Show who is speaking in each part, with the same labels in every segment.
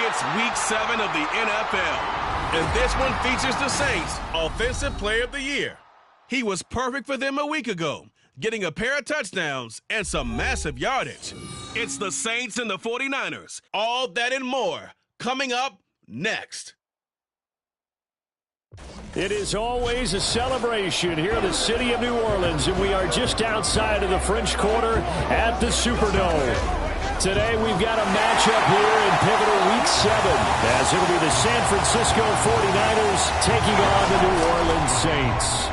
Speaker 1: It's Week 7 of the NFL, and this one features the Saints' Offensive Player of the Year. He was perfect for them a week ago, getting a pair of touchdowns and some massive yardage. It's the Saints and the 49ers. All that and more coming up next.
Speaker 2: It is always a celebration here in the city of New Orleans, and we are just outside of the French Quarter at the Superdome. Today we've got a matchup here in pivotal Week 7, as it'll be the San Francisco 49ers taking on the New Orleans Saints.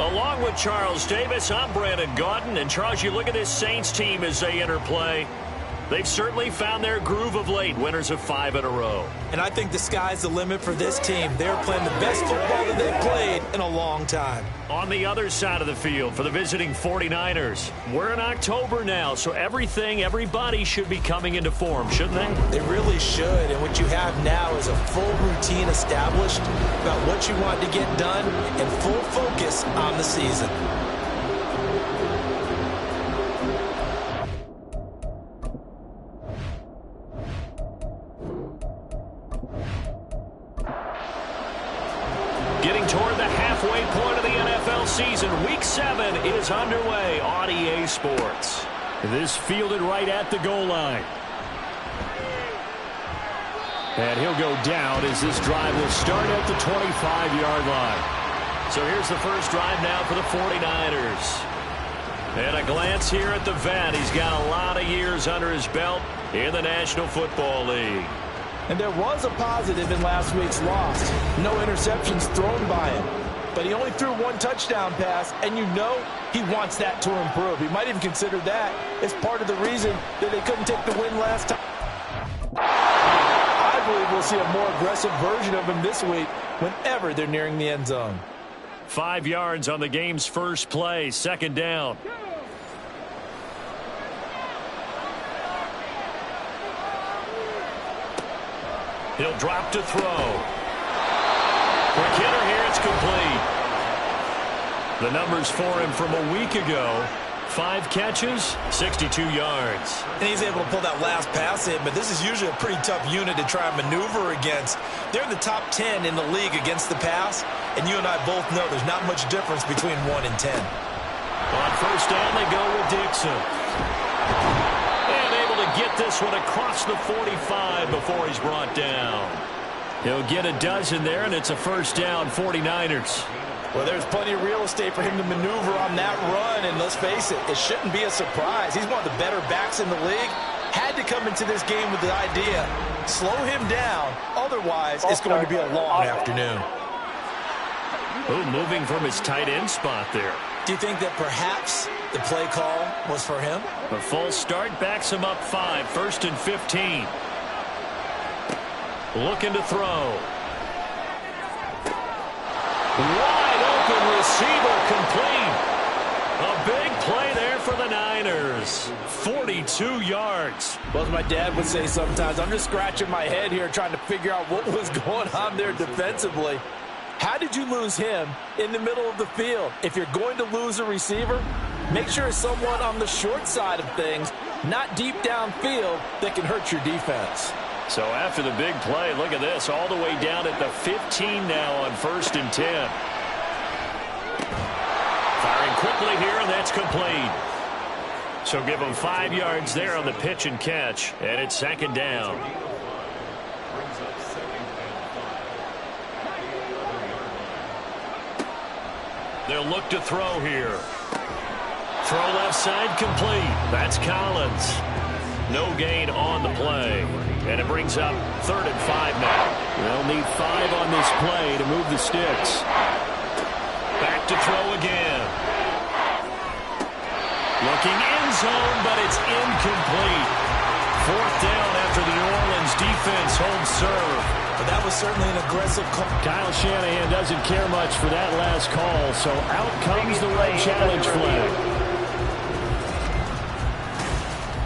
Speaker 2: Along with Charles Davis, I'm Brandon Gaudin. And Charles, you look at this Saints team as they enter play. They've certainly found their groove of late, winners of 5 in a row.
Speaker 3: And I think the sky's the limit for this team. They're playing the best football that they've played in a long time.
Speaker 2: On the other side of the field for the visiting 49ers, we're in October now, so everybody should be coming into form, shouldn't they?
Speaker 3: They really should, and what you have now is a full routine established about what you want to get done and full focus on the season.
Speaker 2: Getting toward the halfway point of the NFL season, Week 7 is underway on EA Sports. This fielded right at the goal line. And he'll go down as this drive will start at the 25-yard line. So here's the first drive now for the 49ers. And a glance here at the vet. He's got a lot of years under his belt in the National Football League.
Speaker 3: And there was a positive in last week's loss. No interceptions thrown by him. But he only threw 1 touchdown pass, and you know he wants that to improve. He might even consider that as part of the reason that they couldn't take the win last time. I believe we'll see a more aggressive version of him this week whenever they're nearing the end zone.
Speaker 2: 5 yards on the game's first play, second down. He'll drop to throw. Quick hitter here, it's complete. The numbers for him from a week ago. 5 catches, 62 yards.
Speaker 3: And he's able to pull that last pass in, but this is usually a pretty tough unit to try and maneuver against. They're in the top 10 in the league against the pass, and you and I both know there's not much difference between 1 and 10.
Speaker 2: On first down, they go with Dixon. Get this one across the 45 before he's brought down. He'll get a dozen there, and it's a first down, 49ers.
Speaker 3: Well, there's plenty of real estate for him to maneuver on that run, and let's face it, it shouldn't be a surprise. He's one of the better backs in the league. Had to come into this game with the idea, slow him down, otherwise it's going to be a long afternoon.
Speaker 2: Oh, moving from his tight end spot there.
Speaker 3: Do you think that perhaps the play call was for him?
Speaker 2: A false start backs him up 5, first and 15. Looking to throw. Wide open receiver complete. A big play there for the Niners. 42 yards.
Speaker 3: Well, as my dad would say sometimes, I'm just scratching my head here trying to figure out what was going on there defensively. How did you lose him in the middle of the field? If you're going to lose a receiver, make sure it's someone on the short side of things, not deep downfield, that can hurt your defense.
Speaker 2: So after the big play, look at this, all the way down at the 15 now on first and 10. Firing quickly here, and that's complete. So give him 5 yards there on the pitch and catch, and it's second down. They'll look to throw here. Throw left side complete. That's Collins. No gain on the play. And it brings up 3rd and 5 now. They'll need 5 on this play to move the sticks. Back to throw again. Looking end zone, but it's incomplete. 4th down after the New Orleans defense holds serve.
Speaker 3: But that was certainly an aggressive call.
Speaker 2: Kyle Shanahan doesn't care much for that last call, so out comes the red challenge flag.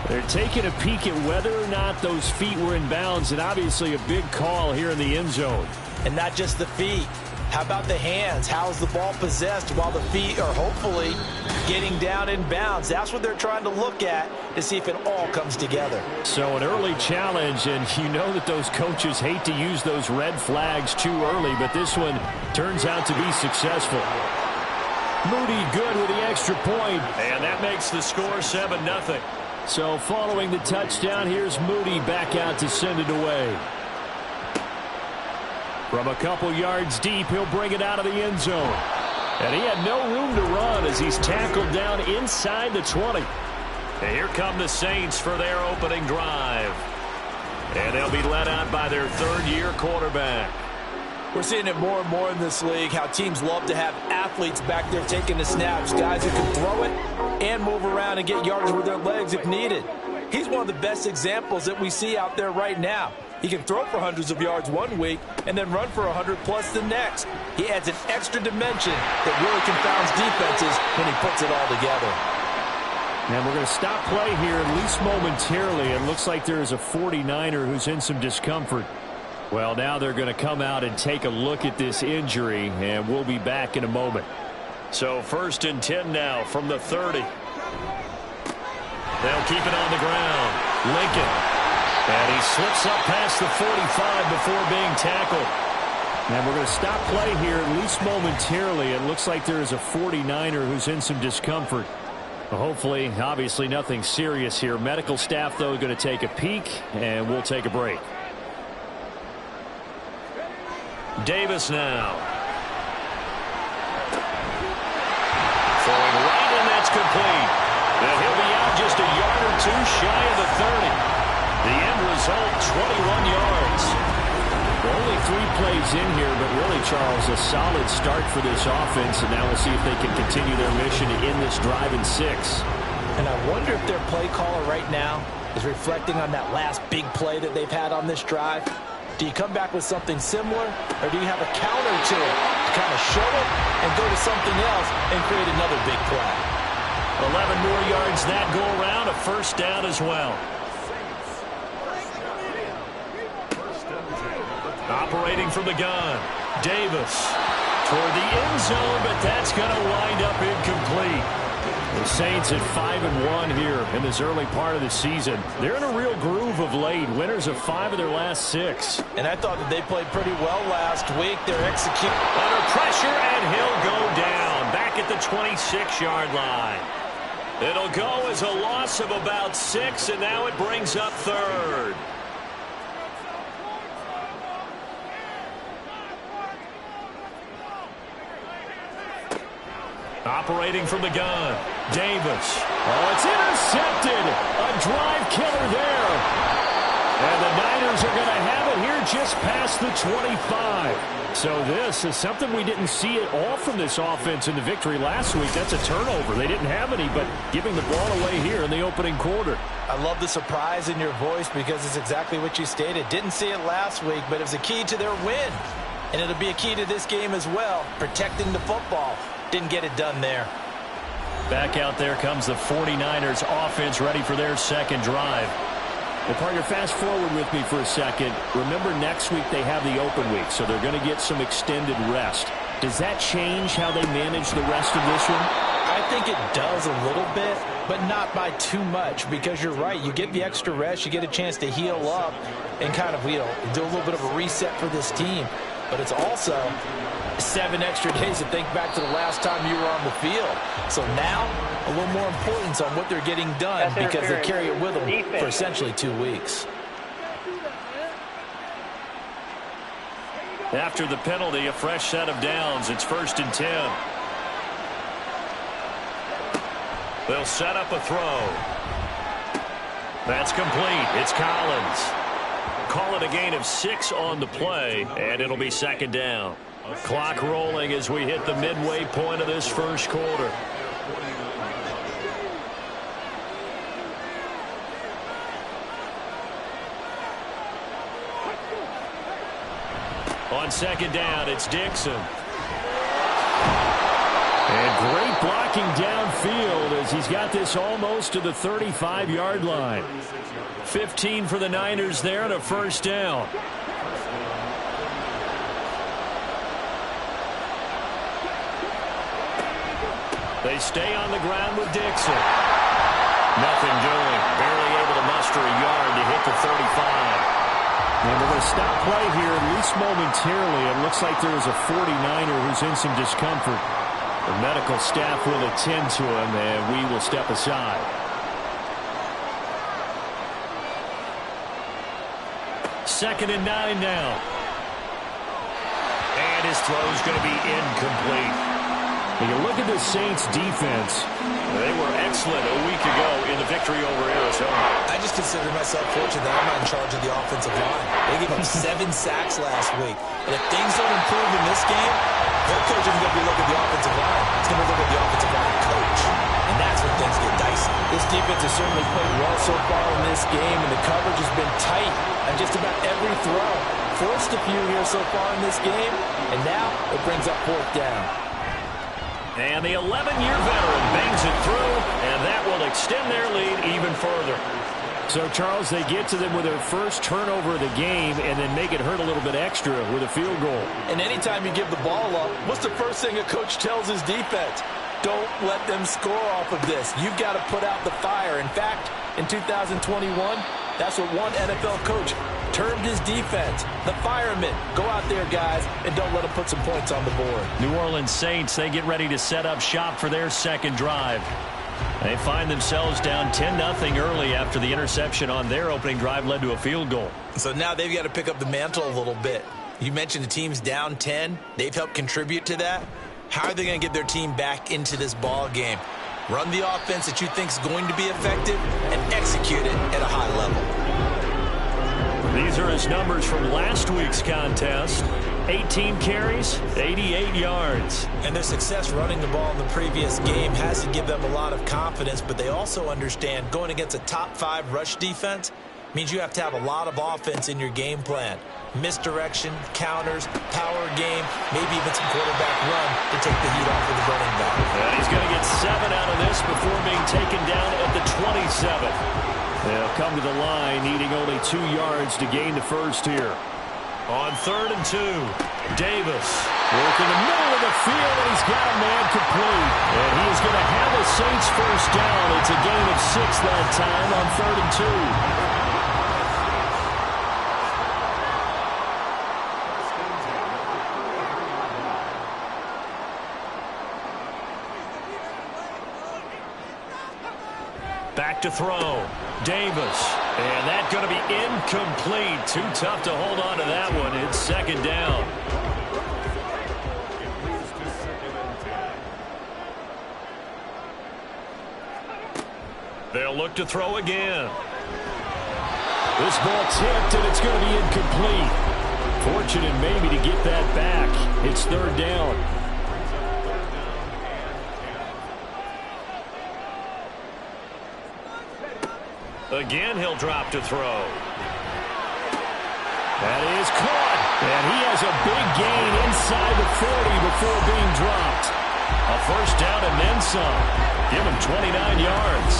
Speaker 2: They're taking a peek at whether or not those feet were in bounds, and obviously a big call here in the end zone.
Speaker 3: And not just the feet. How about the hands? How is the ball possessed while the feet are hopefully getting down in bounds? That's what they're trying to look at to see if it all comes together.
Speaker 2: So an early challenge, and you know that those coaches hate to use those red flags too early, but this one turns out to be successful. Moody good with the extra point, and that makes the score 7-0. So following the touchdown, here's Moody back out to send it away. From a couple yards deep, he'll bring it out of the end zone. And he had no room to run as he's tackled down inside the 20. And here come the Saints for their opening drive. And they'll be led out by their third-year quarterback.
Speaker 3: We're seeing it more and more in this league, how teams love to have athletes back there taking the snaps, guys who can throw it and move around and get yards with their legs if needed. He's one of the best examples that we see out there right now. He can throw for hundreds of yards one week and then run for 100+ the next. He adds an extra dimension that really confounds defenses when he puts it all together.
Speaker 2: And we're going to stop play here, at least momentarily. It looks like there is a 49er who's in some discomfort. Well, now they're going to come out and take a look at this injury, and we'll be back in a moment. So 1st and 10 now from the 30. They'll keep it on the ground. Lincoln. And he slips up past the 45 before being tackled. And we're going to stop play here, at least momentarily. It looks like there is a 49er who's in some discomfort. Well, hopefully, obviously nothing serious here. Medical staff, though, going to take a peek, and we'll take a break. Davis now. Throwing right, and that's complete. And he'll be out just a yard or two shy of the 30. The end result, 21 yards. Only 3 plays in here, but really, Charles, a solid start for this offense, and now we'll see if they can continue their mission to end this drive in 6.
Speaker 3: And I wonder if their play caller right now is reflecting on that last big play that they've had on this drive. Do you come back with something similar, or do you have a counter to it to kind of show it and go to something else and create another big play?
Speaker 2: 11 more yards that go around, a 1st down as well. Operating from the gun, Davis toward the end zone, but that's going to wind up incomplete. The Saints at 5-1 here in this early part of the season. They're in a real groove of late. Winners of 5 of their last 6.
Speaker 3: And I thought that they played pretty well last week. They're executing
Speaker 2: under pressure, and he'll go down back at the 26-yard line. It'll go as a loss of about 6, and now it brings up 3rd. Operating from the gun, Davis. Oh, it's intercepted. A drive killer there. And the Niners are going to have it here just past the 25. So this is something we didn't see at all from this offense in the victory last week. That's a turnover. They didn't have any, but giving the ball away here in the opening quarter.
Speaker 3: I love the surprise in your voice because it's exactly what you stated. Didn't see it last week, but it was a key to their win. And it'll be a key to this game as well, protecting the football. Didn't get it done there.
Speaker 2: Back out there comes the 49ers offense ready for their 2nd drive. Well, partner, fast forward with me for a second. Remember, next week they have the open week, so they're going to get some extended rest. Does that change how they manage the rest of this one?
Speaker 3: I think it does a little bit, but not by too much, because you're right. You get the extra rest, you get a chance to heal up and kind of, do a little bit of a reset for this team. But it's also 7 extra days to think back to the last time you were on the field. So now, a little more importance on what they're getting done because they carry it with them for essentially 2 weeks.
Speaker 2: After the penalty, a fresh set of downs. It's 1st and 10. They'll set up a throw. That's complete. It's Collins. Call it a gain of 6 on the play, and it'll be 2nd down. Clock rolling as we hit the midway point of this 1st quarter. On 2nd down, it's Dixon. And great blocking downfield as he's got this almost to the 35-yard line. 15 for the Niners there and a 1st down. They stay on the ground with Dixon. Nothing doing. Barely able to muster a yard to hit the 35.
Speaker 4: And we're going to stop play here, at least momentarily. It looks like there is a 49er who's in some discomfort. The medical staff will attend to him, and we will step aside. Second and 9 now.
Speaker 2: And his throw is going to be incomplete.
Speaker 4: When you look at the Saints' defense,
Speaker 2: they were excellent a week ago in the victory over Arizona.
Speaker 3: I just consider myself fortunate that I'm not in charge of the offensive line. They gave up 7 sacks last week. And if things don't improve in this game, head coach isn't going to be looking at the offensive line. He's going to look at the offensive line coach. And that's when things get dicey. This defense has certainly played well so far in this game, and the coverage has been tight on just about every throw. Forced a few here so far in this game, and now it brings up 4th down.
Speaker 2: And the 11-year veteran bangs it through, and that will extend their lead even further.
Speaker 4: So, Charles, they get to them with their first turnover of the game and then make it hurt a little bit extra with a field goal.
Speaker 3: And anytime you give the ball up, what's the first thing a coach tells his defense? Don't let them score off of this. You've got to put out the fire. In fact, in 2021, that's what one NFL coach termed his defense, the firemen. Go out there, guys, and don't let them put some points on the board.
Speaker 2: New Orleans Saints, they get ready to set up shop for their second drive. They find themselves down 10-0 early after the interception on their opening drive led to a field goal.
Speaker 3: So now they've got to pick up the mantle a little bit. You mentioned the team's down 10. They've helped contribute to that. How are they going to get their team back into this ball game? Run the offense that you think is going to be effective and execute it at a high level.
Speaker 2: These are his numbers from last week's contest. 18 carries, 88 yards.
Speaker 3: And their success running the ball in the previous game has to give them a lot of confidence, but they also understand going against a top 5 rush defense means you have to have a lot of offense in your game plan. Misdirection, counters, power game, maybe even some quarterback run to take the heat off of the running back.
Speaker 2: And he's going to get 7 out of this before being taken down at the 27.
Speaker 4: They'll come to the line, needing only 2 yards to gain the first here.
Speaker 2: On 3rd and 2, Davis.
Speaker 4: Working the middle of the field, and he's got a man complete. And he is going to have the Saints first down. It's a gain of 6 that time on 3rd and 2.
Speaker 2: Back to throw. Davis. And that's going to be incomplete. Too tough to hold on to that one. It's 2nd down. They'll look to throw again.
Speaker 4: This ball tipped, and it's going to be incomplete. Fortunate maybe to get that back. It's 3rd down.
Speaker 2: Again, he'll drop to throw.
Speaker 4: That is caught. And he has a big gain inside the 40 before being dropped.
Speaker 2: A first down and then some. Give him 29 yards.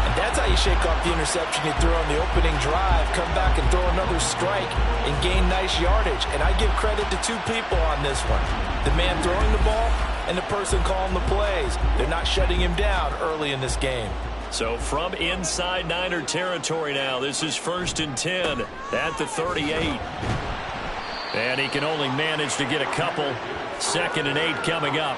Speaker 3: And that's how you shake off the interception you threw on the opening drive. Come back and throw another strike and gain nice yardage. And I give credit to 2 people on this one. The man throwing the ball and the person calling the plays. They're not shutting him down early in this game.
Speaker 2: So from inside Niner territory now, this is 1st and 10 at the 38. And he can only manage to get a couple. 2nd and 8 coming up.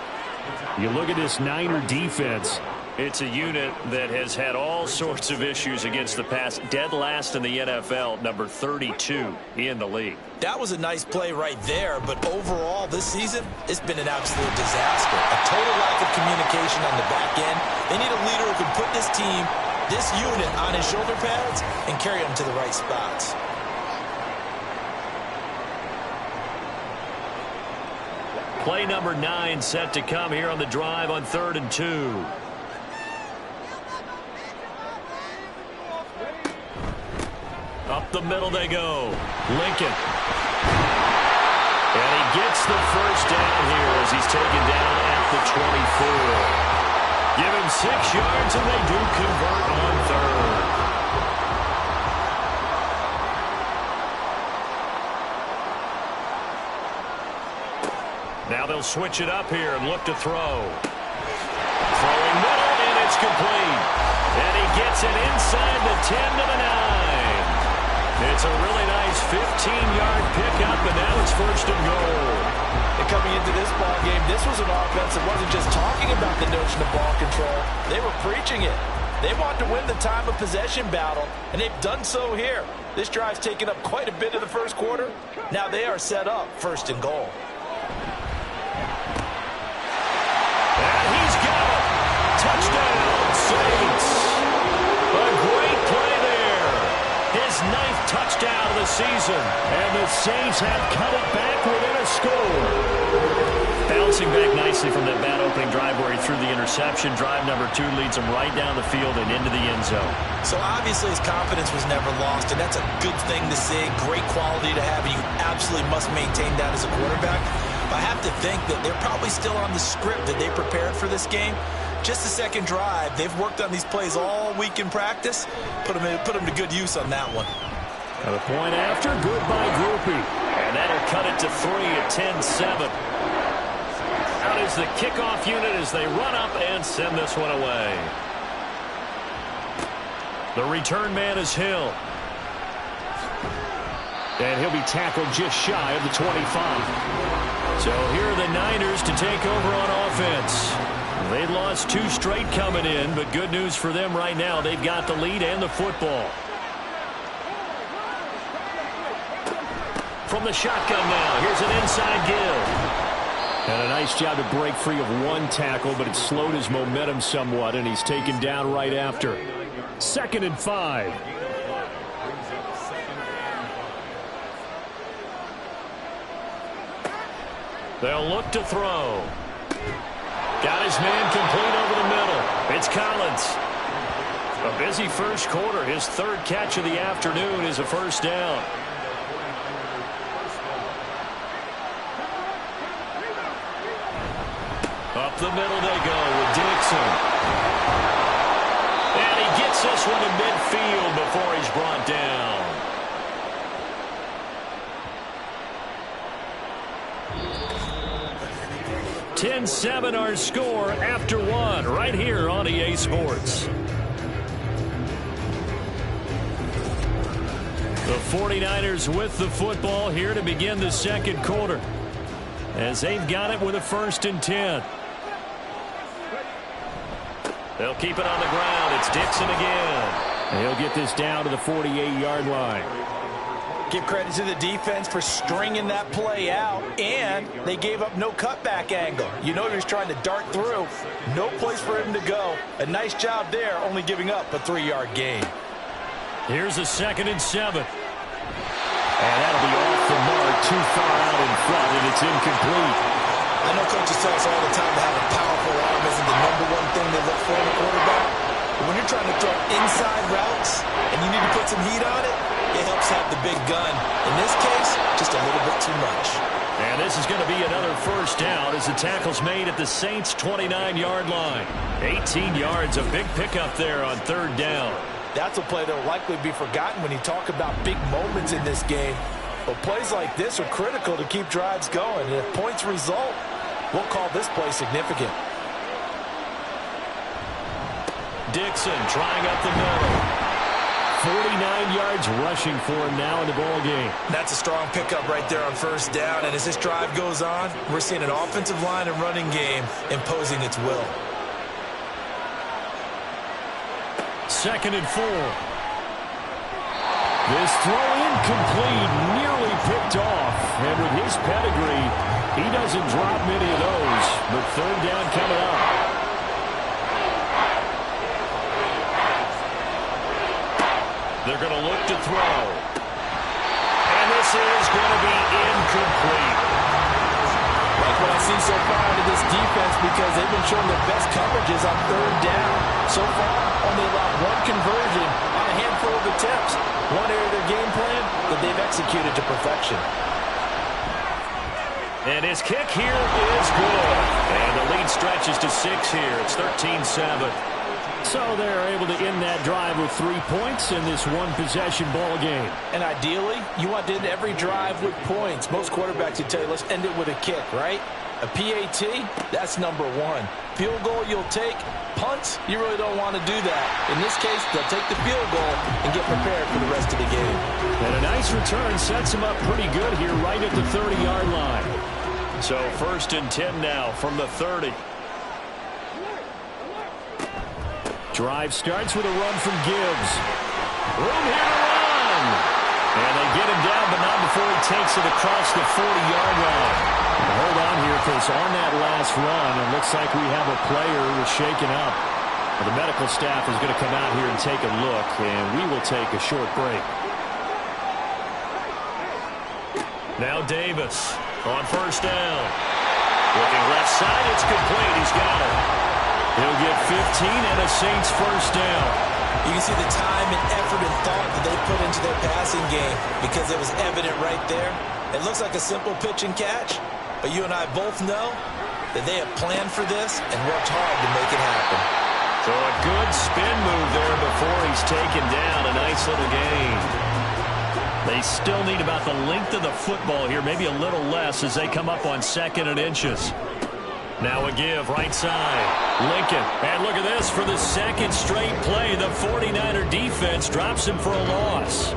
Speaker 4: You look at this Niner defense.
Speaker 2: It's a unit that has had all sorts of issues against the pass. Dead last in the NFL, number 32 in the league.
Speaker 3: That was a nice play right there, but overall this season, it's been an absolute disaster. A total lack of communication on the back end. They need a leader who can put this team, this unit, on his shoulder pads and carry them to the right spots.
Speaker 2: Play number 9 set to come here on the drive on 3rd and 2. Up the middle they go. Lincoln. And he gets the first down here as he's taken down at the 24. Give him 6 yards and they do convert on 3rd. Now they'll switch it up here and look to throw. Throwing complete. And he gets it inside the 10 to the 9. It's a really nice 15-yard pickup, and now it's first and goal.
Speaker 3: And coming into this ball game, this was an offense that wasn't just talking about the notion of ball control. They were preaching it. They want to win the time of possession battle, and they've done so here. This drive's taken up quite a bit of the first quarter. Now they are set up first and goal.
Speaker 2: And he's got it. Touchdown, Saints. A great play there. His 9th touchdown of the season. And the Saints have cut it back within a score. Bouncing back nicely from that bad opening drive where he threw the interception. Drive number 2 leads him right down the field and into the end zone.
Speaker 3: So obviously his confidence was never lost, and that's a good thing to see. Great quality to have, and you absolutely must maintain that as a quarterback. But I have to think that they're probably still on the script that they prepared for this game. Just the second drive. They've worked on these plays all week in practice. Put them to good use on that one.
Speaker 2: And a point after, good by Groupie. And that'll cut it to 3 at 10-7. Out is the kickoff unit as they run up and send this one away. The return man is Hill. And he'll be tackled just shy of the 25. So here are the Niners to take over on offense. They'd lost 2 straight coming in, but good news for them right now. They've got the lead and the football. From the shotgun now, here's an inside give. And a nice job to break free of 1 tackle, but it slowed his momentum somewhat, and he's taken down right after. 2nd and 5. They'll look to throw. Got his man complete over the middle. It's Collins. A busy first quarter. His 3rd catch of the afternoon is a first down. Up the middle they go with Dixon. And he gets this one to midfield before he's brought down. (10-7) our score after 1 right here on EA Sports. The 49ers with the football here to begin the second quarter, as they've got it with a 1st and 10. They'll keep it on the ground. It's Dixon again. And he'll get this down to the 48-yard line.
Speaker 3: Give credit to the defense for stringing that play out, and they gave up no cutback angle. You know he was trying to dart through. No place for him to go. A nice job there, only giving up a 3-yard gain.
Speaker 2: Here's a 2nd and 7. And that'll be off the mark, too far out in front, and it's incomplete.
Speaker 3: I know coaches tell us all the time that having a powerful arm isn't the #1 thing they look for in a quarterback. But when you're trying to throw inside routes and you need to put some heat on it, it helps have the big gun. In this case, just a little bit too much.
Speaker 2: And this is going to be another first down as the tackle's made at the Saints' 29-yard line. 18 yards, a big pickup there on 3rd down.
Speaker 3: That's a play that will likely be forgotten when you talk about big moments in this game. But plays like this are critical to keep drives going. And if points result, we'll call this play significant.
Speaker 2: Dixon trying up the middle. 49 yards rushing for him now in the ball game.
Speaker 3: That's a strong pickup right there on 1st down. And as this drive goes on, we're seeing an offensive line and running game imposing its will.
Speaker 2: 2nd and 4. This throw incomplete, nearly picked off. And with his pedigree, he doesn't drop many of those. But 3rd down coming up. They're going to look to throw. And this is going to be incomplete.
Speaker 3: Like what I see so far out of this defense, because they've been showing their best coverages on 3rd down. So far, only allowed 1 conversion on a handful of attempts. One area of their game plan that they've executed to perfection.
Speaker 2: And his kick here is good. And the lead stretches to 6 here. It's 13-7. So they're able to end that drive with 3 points in this one-possession ball game.
Speaker 3: And ideally, you want to end every drive with points. Most quarterbacks would tell you, let's end it with a kick, right? A PAT, that's number one. Field goal you'll take. Punts, you really don't want to do that. In this case, they'll take the field goal and get prepared for the rest of the game.
Speaker 2: And a nice return sets them up pretty good here right at the 30-yard line. So 1st and 10 now from the 30. Drive starts with a run from Gibbs. Room here to run. And they get him down, but not before he takes it across the 40-yard line. Hold on here, because on that last run, it looks like we have a player who was shaken up. The medical staff is going to come out here and take a look, and we will take a short break. Now Davis on 1st down. Looking left side, it's complete. He's got it. He'll get 15 and a Saints 1st down.
Speaker 3: You can see the time and effort and thought that they put into their passing game because it was evident right there. It looks like a simple pitch and catch, but you and I both know that they have planned for this and worked hard to make it happen.
Speaker 2: So a good spin move there before he's taken down. A nice little gain. They still need about the length of the football here, maybe a little less as they come up on 2nd and inches. Now a give, right side. Lincoln. And look at this for the 2nd straight play. The 49er defense drops him for a loss.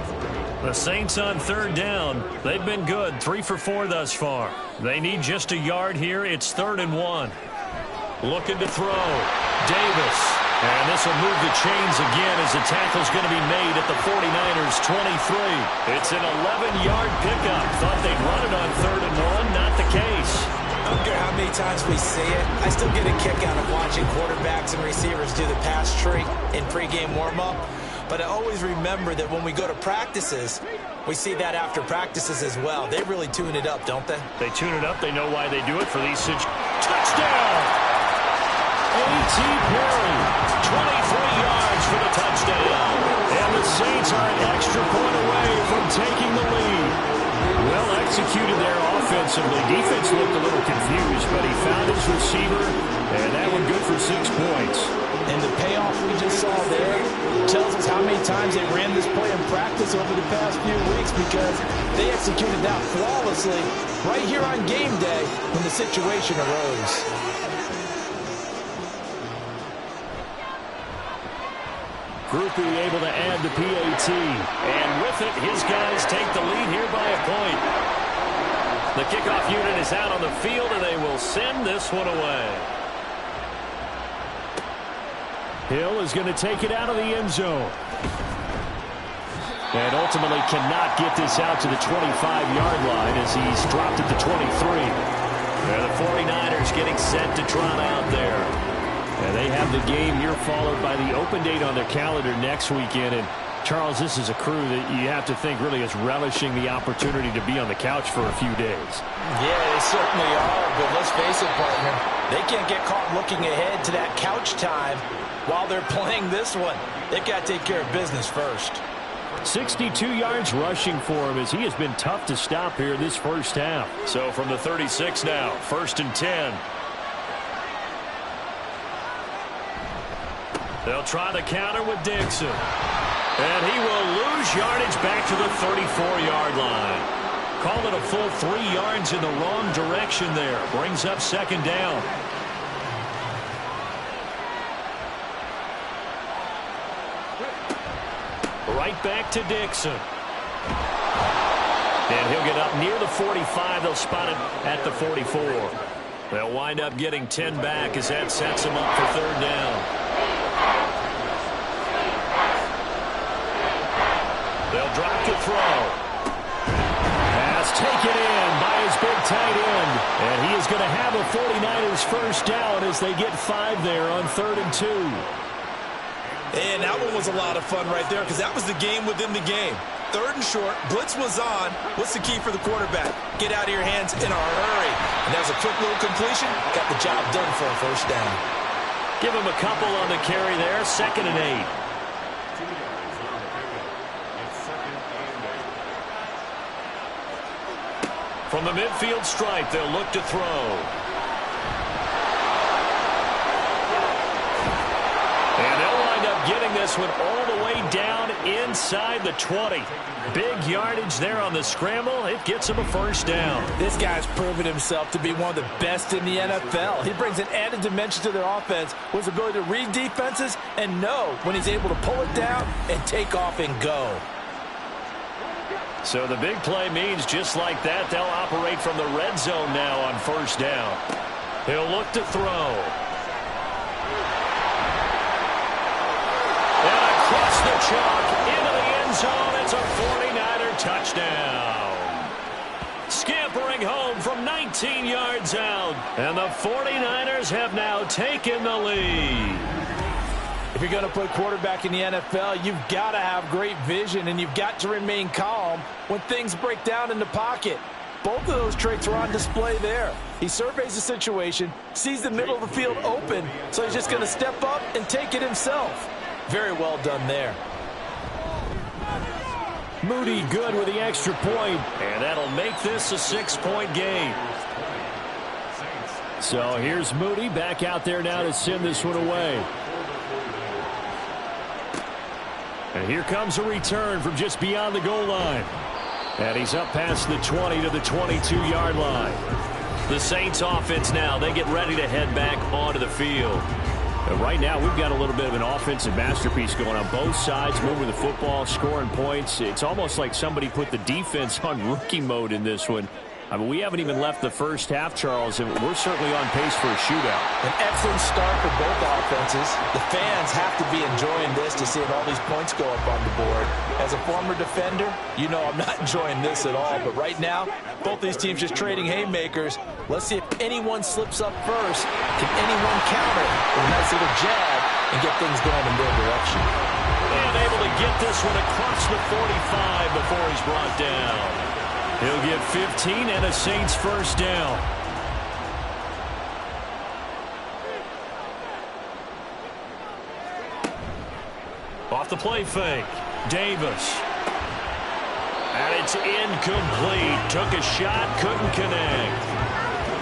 Speaker 2: The Saints on 3rd down. They've been good. 3 for 4 thus far. They need just a yard here. It's 3rd and 1. Looking to throw. Davis. And this will move the chains again as the tackle's going to be made at the 49ers 23. It's an 11-yard pickup. Thought they'd run it on 3rd and 1. Not the case.
Speaker 3: I don't care how many times we see it. I still get a kick out of watching quarterbacks and receivers do the pass tree in pregame warm-up. But I always remember that when we go to practices, we see that after practices as well. They really tune it up, don't they?
Speaker 2: They tune it up. They know why they do it for these touchdown! A.T. Perry, 23 yards for the touchdown. And the Saints are an extra point away from taking the lead. Well executed there offensively. Defense looked a little confused, but he found his receiver, and that one good for 6 points.
Speaker 3: And the payoff we just saw there tells us how many times they ran this play in practice over the past few weeks because they executed that flawlessly right here on game day when the situation arose.
Speaker 2: Groupie able to add the PAT. And with it, his guys take the lead here by a point. The kickoff unit is out on the field, and they will send this one away. Hill is going to take it out of the end zone. And ultimately cannot get this out to the 25-yard line as he's dropped at the 23. And the 49ers getting set to trot out there. And they have the game here followed by the open date on their calendar next weekend. And, Charles, this is a crew that you have to think really is relishing the opportunity to be on the couch for a few days.
Speaker 3: Yeah, they certainly are. But let's face it, partner, they can't get caught looking ahead to that couch time while they're playing this one. They've got to take care of business first.
Speaker 2: 62 yards rushing for him as he has been tough to stop here this first half. So from the 36 now, 1st and 10. They'll try the counter with Dixon. And he will lose yardage back to the 34-yard line. Call it a full 3 yards in the wrong direction there. Brings up 2nd down. Right back to Dixon. And he'll get up near the 45. They'll spot it at the 44. They'll wind up getting 10 back as that sets them up for 3rd down. They'll drop to throw. Pass taken in by his big tight end. And he is going to have a 49ers 1st down as they get 5 there on 3rd and 2.
Speaker 3: And that one was a lot of fun right there because that was the game within the game. 3rd and short, blitz was on. What's the key for the quarterback? Get out of your hands in a hurry. And that was a quick little completion. Got the job done for a 1st down.
Speaker 2: Give him a couple on the carry there. 2nd and 8. From the midfield stripe, they'll look to throw. And they'll wind up getting this one all the way down inside the 20. Big yardage there on the scramble. It gets him a first down.
Speaker 3: This guy's proven himself to be one of the best in the NFL. He brings an added dimension to their offense with his ability to read defenses and know when he's able to pull it down and take off and go.
Speaker 2: So the big play means just like that, they'll operate from the red zone now on first down. He'll look to throw. And across the chalk into the end zone. It's a 49er touchdown. Scampering home from 19 yards out. And the 49ers have now taken the lead.
Speaker 3: If you're going to play quarterback in the NFL, you've got to have great vision, and you've got to remain calm when things break down in the pocket. Both of those traits are on display there. He surveys the situation, sees the middle of the field open, so he's just going to step up and take it himself. Very well done there.
Speaker 2: Moody good with the extra point, and that'll make this a 6-point game. So here's Moody back out there now to send this one away. And here comes a return from just beyond the goal line. And he's up past the 20 to the 22-yard line. The Saints offense now, they get ready to head back onto the field. And right now, we've got a little bit of an offensive masterpiece going on. Both sides moving the football, scoring points. It's almost like somebody put the defense on rookie mode in this one. I mean, we haven't even left the first half, Charles, and we're certainly on pace for a shootout.
Speaker 3: An excellent start for both offenses. The fans have to be enjoying this to seeing all these points go up on the board. As a former defender, you know I'm not enjoying this at all. But right now, both these teams just trading haymakers. Let's see if anyone slips up first. Can anyone counter with a nice little jab and get things going in their direction?
Speaker 2: And able to get this one across the 45 before he's brought down. He'll get 15 and a Saints first down. Off the play fake. Davis. And it's incomplete. Took a shot, couldn't connect.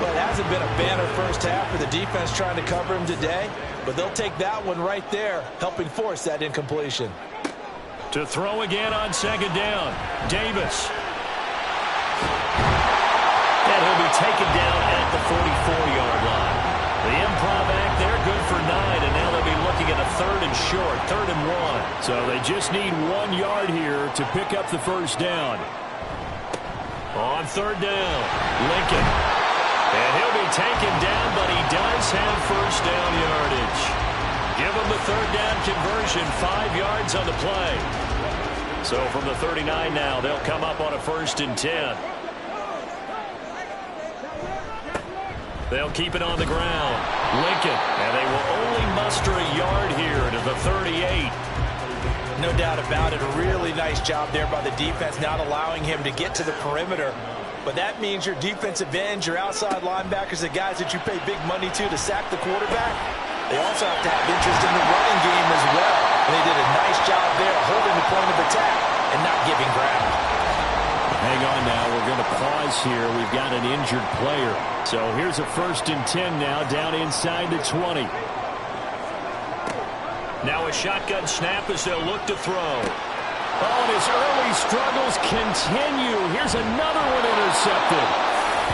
Speaker 3: Well, it hasn't been a banner first half for the defense trying to cover him today, but they'll take that one right there, helping force that incompletion.
Speaker 2: To throw again on second down. Davis. And he'll be taken down at the 44-yard line. The improv act there, good for 9, and now they'll be looking at a third and short, 3rd and 1. So they just need 1 yard here to pick up the first down. On third down, Lincoln. And he'll be taken down, but he does have first down yardage. Give him the third down conversion, 5 yards on the play. So from the 39 now, they'll come up on a 1st and 10. They'll keep it on the ground. Lincoln, and they will only muster a yard here to the 38.
Speaker 3: No doubt about it. A really nice job there by the defense, not allowing him to get to the perimeter. But that means your defensive ends, your outside linebackers, the guys that you pay big money to sack the quarterback, they also have to have interest in the running game as well. And they did a nice job there holding the point of attack and not giving ground.
Speaker 2: Hang on now. We're going to pause here. We've got an injured player. So here's a 1st and 10 now down inside the 20. Now a shotgun snap as they'll look to throw. Oh, and his early struggles continue. Here's another one intercepted.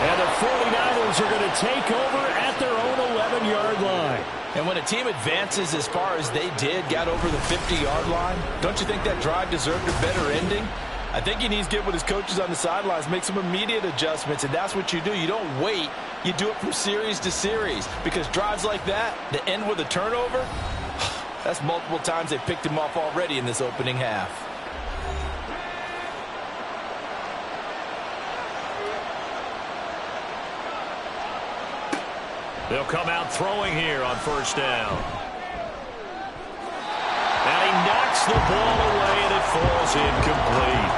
Speaker 2: And the 49ers are going to take over at their own 11-yard line.
Speaker 3: And when a team advances as far as they did, got over the 50-yard line, don't you think that drive deserved a better ending? I think he needs to get with his coaches on the sidelines, make some immediate adjustments, and that's what you do. You don't wait. You do it from series to series, because drives like that end with a turnover, that's multiple times they picked him off already in this opening half.
Speaker 2: They'll come out throwing here on first down. And he knocks the ball away, and it falls incomplete.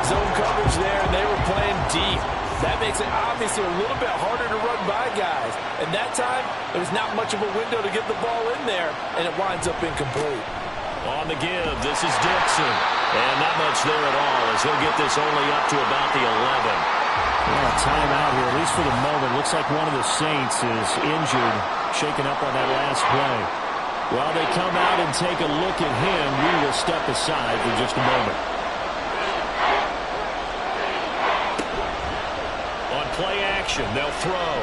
Speaker 3: Zone coverage there, and they were playing deep. That makes it obviously a little bit harder to run by guys. And that time, there was not much of a window to get the ball in there, and it winds up incomplete.
Speaker 2: On the give, this is Dixon. And not much there at all, as he'll get this only up to about the 11.
Speaker 4: Well, timeout here, at least for the moment. Looks like one of the Saints is injured, shaken up on that last play.
Speaker 2: While they come out and take a look at him, we will step aside for just a moment. On play action, they'll throw.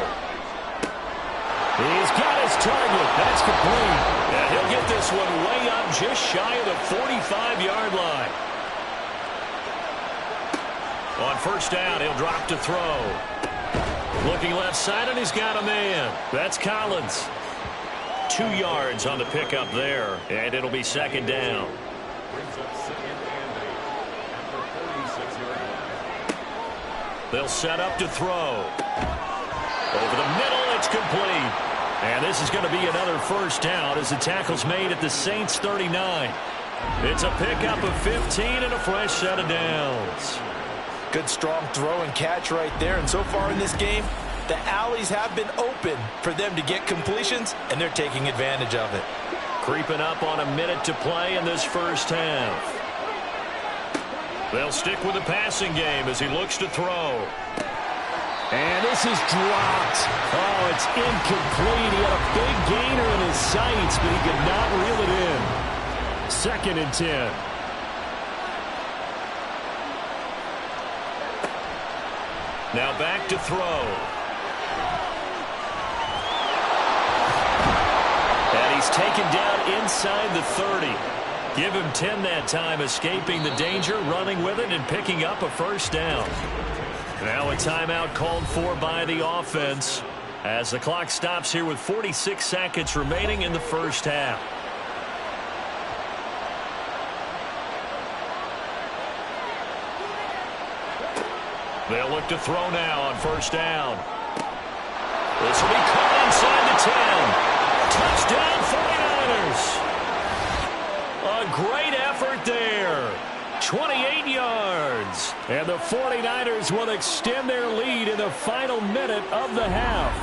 Speaker 2: He's got his target. That's complete. And he'll get this one way up just shy of the 45-yard line. On first down, he'll drop to throw. Looking left side, and he's got a man. That's Collins. 2 yards on the pickup there, and it'll be second down. They'll set up to throw. Over the middle, it's complete. And this is going to be another first down as the tackle's made at the Saints' 39. It's a pickup of 15 and a fresh set of downs.
Speaker 3: Good strong throw and catch right there. And so far in this game, the alleys have been open for them to get completions, and they're taking advantage of it.
Speaker 2: Creeping up on a minute to play in this first half. They'll stick with the passing game as he looks to throw. And this is dropped. Oh, it's incomplete. He had a big gainer in his sights, but he could not reel it in. 2nd and 10. Now back to throw. And he's taken down inside the 30. Give him 10 that time, escaping the danger, running with it, and picking up a first down. Now a timeout called for by the offense as the clock stops here with 46 seconds remaining in the first half. They'll look to throw now on first down. This will be caught inside the 10. Touchdown 49ers. A great effort there. 28 yards. And the 49ers will extend their lead in the final minute of the half.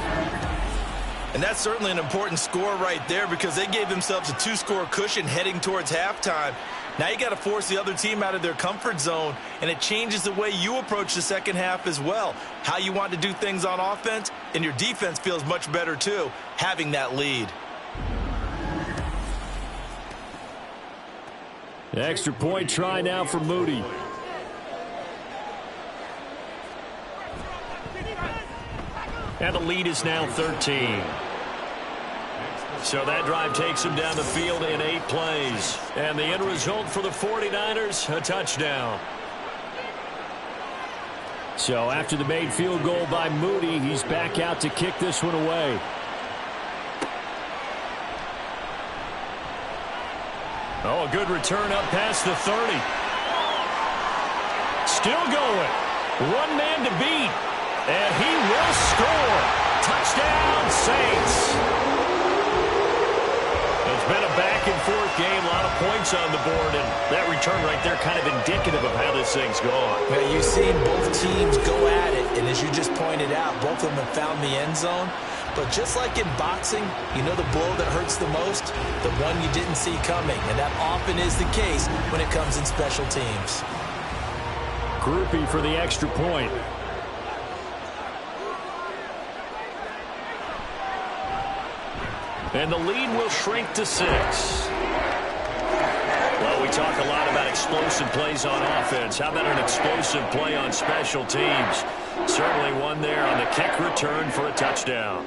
Speaker 3: And that's certainly an important score right there because they gave themselves a 2-score cushion heading towards halftime. Now you got to force the other team out of their comfort zone, and it changes the way you approach the second half as well. How you want to do things on offense, and your defense feels much better too, having that lead.
Speaker 2: Extra point try now for Moody. And the lead is now 13. So that drive takes him down the field in 8 plays. And the end result for the 49ers, a touchdown. So after the made field goal by Moody, he's back out to kick this one away. Oh, a good return up past the 30. Still going. One man to beat. And he will score. Touchdown, Saints. It's been a back-and-forth game, a lot of points on the board, and that return right there kind of indicative of how this thing's gone.
Speaker 3: Yeah, you've seen both teams go at it, and as you just pointed out, both of them have found the end zone. But just like in boxing, you know the blow that hurts the most? The one you didn't see coming, and that often is the case when it comes in special teams.
Speaker 2: Groupie for the extra point. And the lead will shrink to 6. Well, we talk a lot about explosive plays on offense. How about an explosive play on special teams? Certainly one there on the kick return for a touchdown.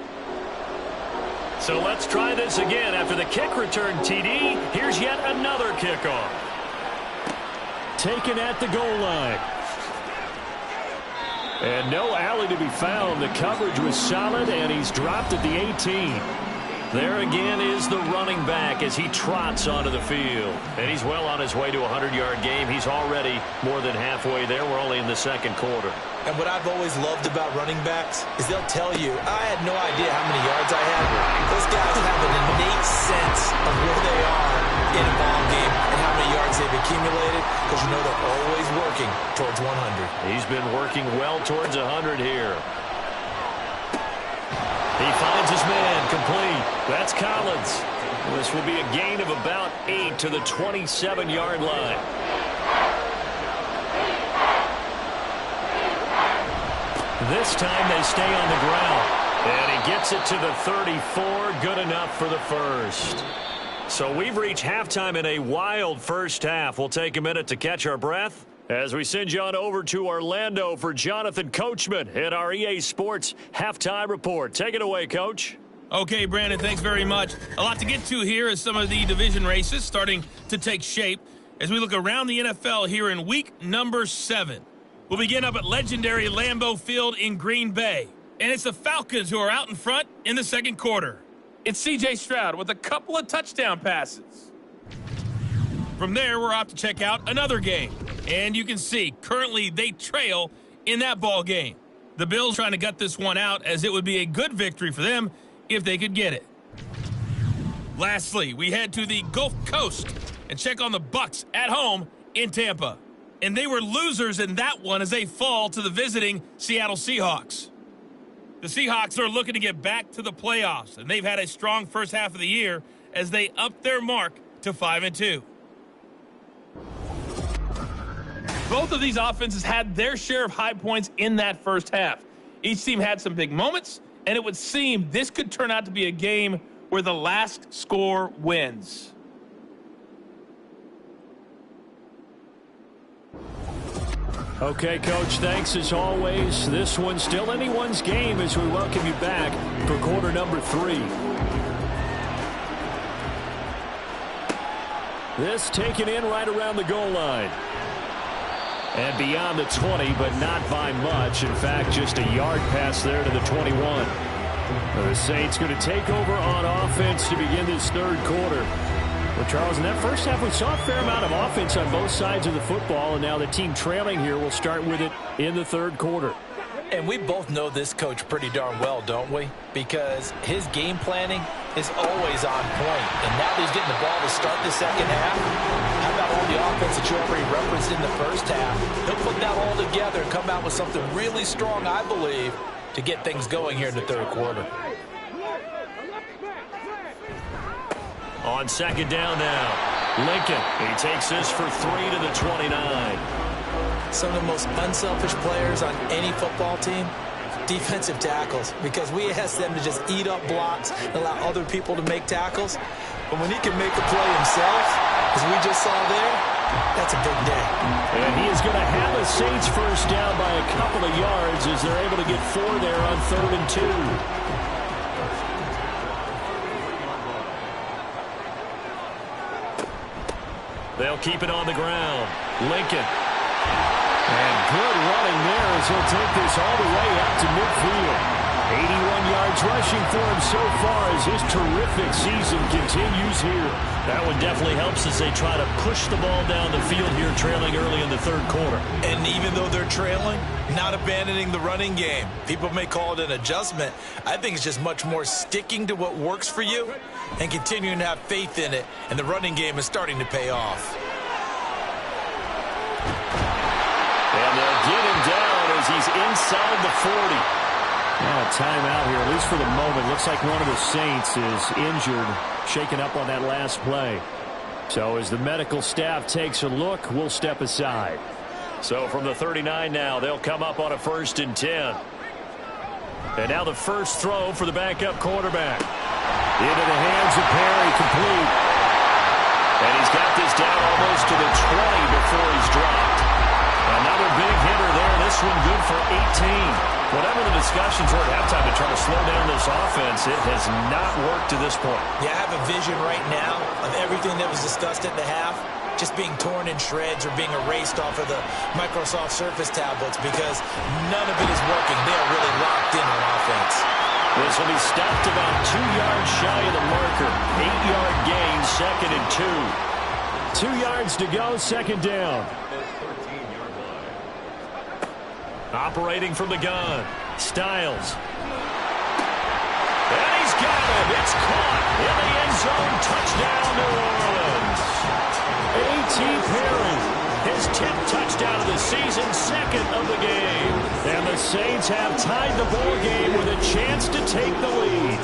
Speaker 2: So let's try this again. After the kick return, TD, here's yet another kickoff. Taken at the goal line. And no alley to be found. The coverage was solid, and he's dropped at the 18. There again is the running back as he trots onto the field. And he's well on his way to a 100-yard game. He's already more than halfway there. We're only in the second quarter.
Speaker 3: And what I've always loved about running backs is they'll tell you, I had no idea how many yards I had. Those guys have an innate sense of where they are in a ball game and how many yards they've accumulated because you know they're always working towards 100.
Speaker 2: He's been working well towards 100 here. He finds his man, complete. That's Collins. This will be a gain of about 8 to the 27-yard line. This time they stay on the ground. And he gets it to the 34. Good enough for the first. So we've reached halftime in a wild first half. We'll take a minute to catch our breath as we send you on over to Orlando for Jonathan Coachman in our EA Sports Halftime Report. Take it away, Coach.
Speaker 5: Okay, Brandon, thanks very much. A lot to get to here as some of the division races starting to take shape as we look around the NFL here in week number 7. We'll begin up at legendary Lambeau Field in Green Bay. And it's the Falcons who are out in front in the second quarter.
Speaker 6: It's C.J. Stroud with a couple of touchdown passes.
Speaker 5: From there, we're off to check out another game. And you can see, currently they trail in that ball game. The Bills trying to gut this one out as it would be a good victory for them if they could get it. Lastly, we head to the Gulf Coast and check on the Bucs at home in Tampa. And they were losers in that one as they fall to the visiting Seattle Seahawks. The Seahawks are looking to get back to the playoffs, and they've had a strong first half of the year as they up their mark to 5-2.
Speaker 6: Both of these offenses had their share of high points in that first half. Each team had some big moments, and it would seem this could turn out to be a game where the last score wins.
Speaker 2: Okay, Coach, thanks as always. This one's still anyone's game as we welcome you back for quarter number 3. This taken in right around the goal line. And beyond the 20, but not by much. In fact, just a yard pass there to the 21. The Saints going to take over on offense to begin this third quarter. Well, Charles, in that first half, we saw a fair amount of offense on both sides of the football, and now the team trailing here will start with it in the third quarter.
Speaker 3: And we both know this coach pretty darn well, don't we? Because his game planning is always on point. And now that he's getting the ball to start the second half, how about all the offense that you already referenced in the first half? He'll put that all together and come out with something really strong, I believe, to get things going here in the third quarter.
Speaker 2: On second down now, Lincoln. He takes this for 3 to the 29.
Speaker 3: Some of the most unselfish players on any football team, defensive tackles, because we ask them to just eat up blocks and allow other people to make tackles. But when he can make a play himself, as we just saw there, that's a big day.
Speaker 2: And he is going to have a Saints first down by a couple of yards as they're able to get 4 there on 3rd and 2. They'll keep it on the ground. Lincoln. And good running there as he'll take this all the way out to midfield. 81 yards rushing for him so far as his terrific season continues here. That one definitely helps as they try to push the ball down the field here, trailing early in the third quarter.
Speaker 3: And even though they're trailing, not abandoning the running game. People may call it an adjustment. I think it's just much more sticking to what works for you and continuing to have faith in it. And the running game is starting to pay off.
Speaker 2: And they'll get him down as he's inside the 40. Yeah, timeout here, at least for the moment. Looks like one of the Saints is injured, shaken up on that last play. So as the medical staff takes a look, we'll step aside. So from the 39 now, they'll come up on a 1st and 10. And now the first throw for the backup quarterback. Into the hands of Perry, complete. And he's got this down almost to the 20 before he's dropped. Another big hitter there. This one good for 18. Whatever the discussions were at halftime to try to slow down this offense, it has not worked to this point.
Speaker 3: Yeah, I have a vision right now of everything that was discussed at the half just being torn in shreds or being erased off of the Microsoft Surface tablets because none of it is working. They are really locked in on offense.
Speaker 2: This will be stopped about 2 yards shy of the marker. 8-yard gain, 2nd and 2. 2 yards to go, 2nd down. Operating from the gun, Styles. And he's got it. It's caught in the end zone. Touchdown, New Orleans. A.T. Perry, his 10th touchdown of the season, 2nd of the game. And the Saints have tied the ball game with a chance to take the lead.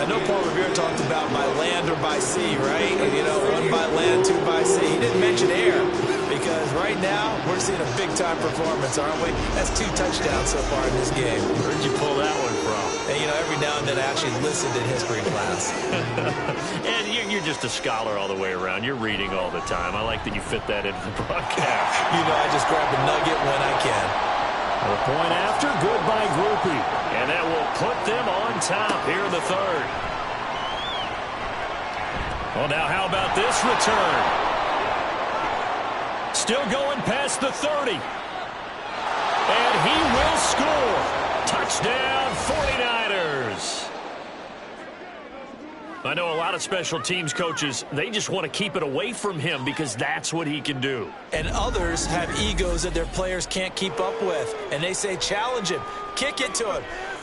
Speaker 3: I know Paul Revere talked about by land or by sea, right? You know, 1 by land, 2 by sea. He didn't mention air because right now we're seeing a big-time performance, aren't we? That's 2 touchdowns so far in this game.
Speaker 2: Where'd you pull that one from?
Speaker 3: And, you know, every now and one that I actually listened in history class.
Speaker 4: And you're just a scholar all the way around. You're reading all the time. I like that you fit that into the broadcast.
Speaker 3: You know, I just grab a nugget when I can.
Speaker 2: The point after, good by Groupie.
Speaker 4: And that will put them on top here in the third. Well, now how about this return? Still going past the 30. And he will score. Touchdown, 49ers. I know a lot of special teams coaches, they just want to keep it away from him because that's what he can do.
Speaker 3: And others have egos that their players can't keep up with. And they say, challenge him, kick it to him.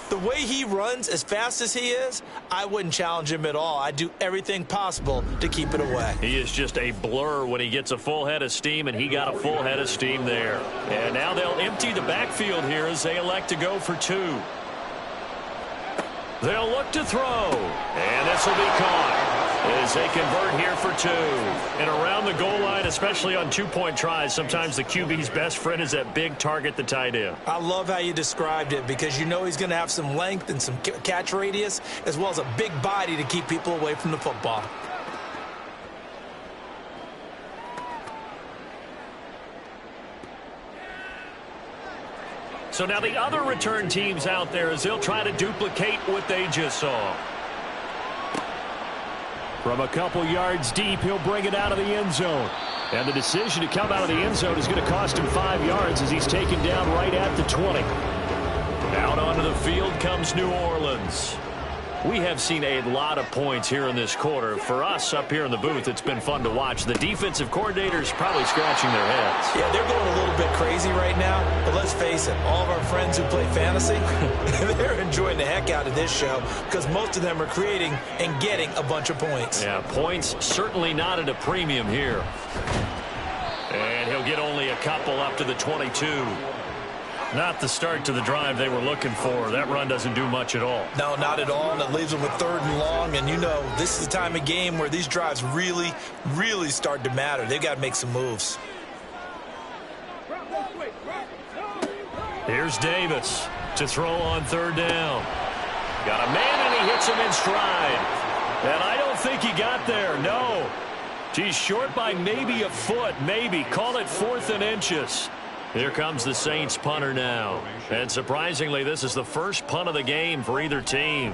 Speaker 3: The way he runs as fast as he is, I wouldn't challenge him at all. I'd do everything possible to keep it away.
Speaker 4: He is just a blur when he gets a full head of steam, and he got a full head of steam there. And now they'll empty the backfield here as they elect to go for two. They'll look to throw, and this will be caught as they convert here for two. And around the goal line, especially on two-point tries, sometimes the QB's best friend is that big target, the tight end.
Speaker 3: I love how you described it because you know he's going to have some length and some catch radius as well as a big body to keep people away from the football.
Speaker 4: So now the other return teams out there as they'll try to duplicate what they just saw.
Speaker 2: From a couple yards deep, he'll bring it out of the end zone. And the decision to come out of the end zone is going to cost him 5 yards as he's taken down right at the 20.
Speaker 4: Out onto the field comes New Orleans. We have seen a lot of points here in this quarter. For us up here in the booth, it's been fun to watch. The defensive coordinators probably scratching their heads.
Speaker 3: Yeah, they're going a little bit crazy right now. But let's face it, all of our friends who play fantasy, they're enjoying the heck out of this show because most of them are creating and getting a bunch of points.
Speaker 4: Yeah, points certainly not at a premium here. And he'll get only a couple up to the 22. Not the start to the drive they were looking for. That run doesn't do much at all.
Speaker 3: No, not at all, and it leaves them with 3rd and long. And you know, this is the time of game where these drives really, really start to matter. They've got to make some moves.
Speaker 4: Here's Davis to throw on 3rd down. Got a man, and he hits him in stride. And I don't think he got there, no. He's short by maybe a foot, maybe. Call it 4th and inches. Here comes the Saints punter now. And surprisingly, this is the first punt of the game for either team.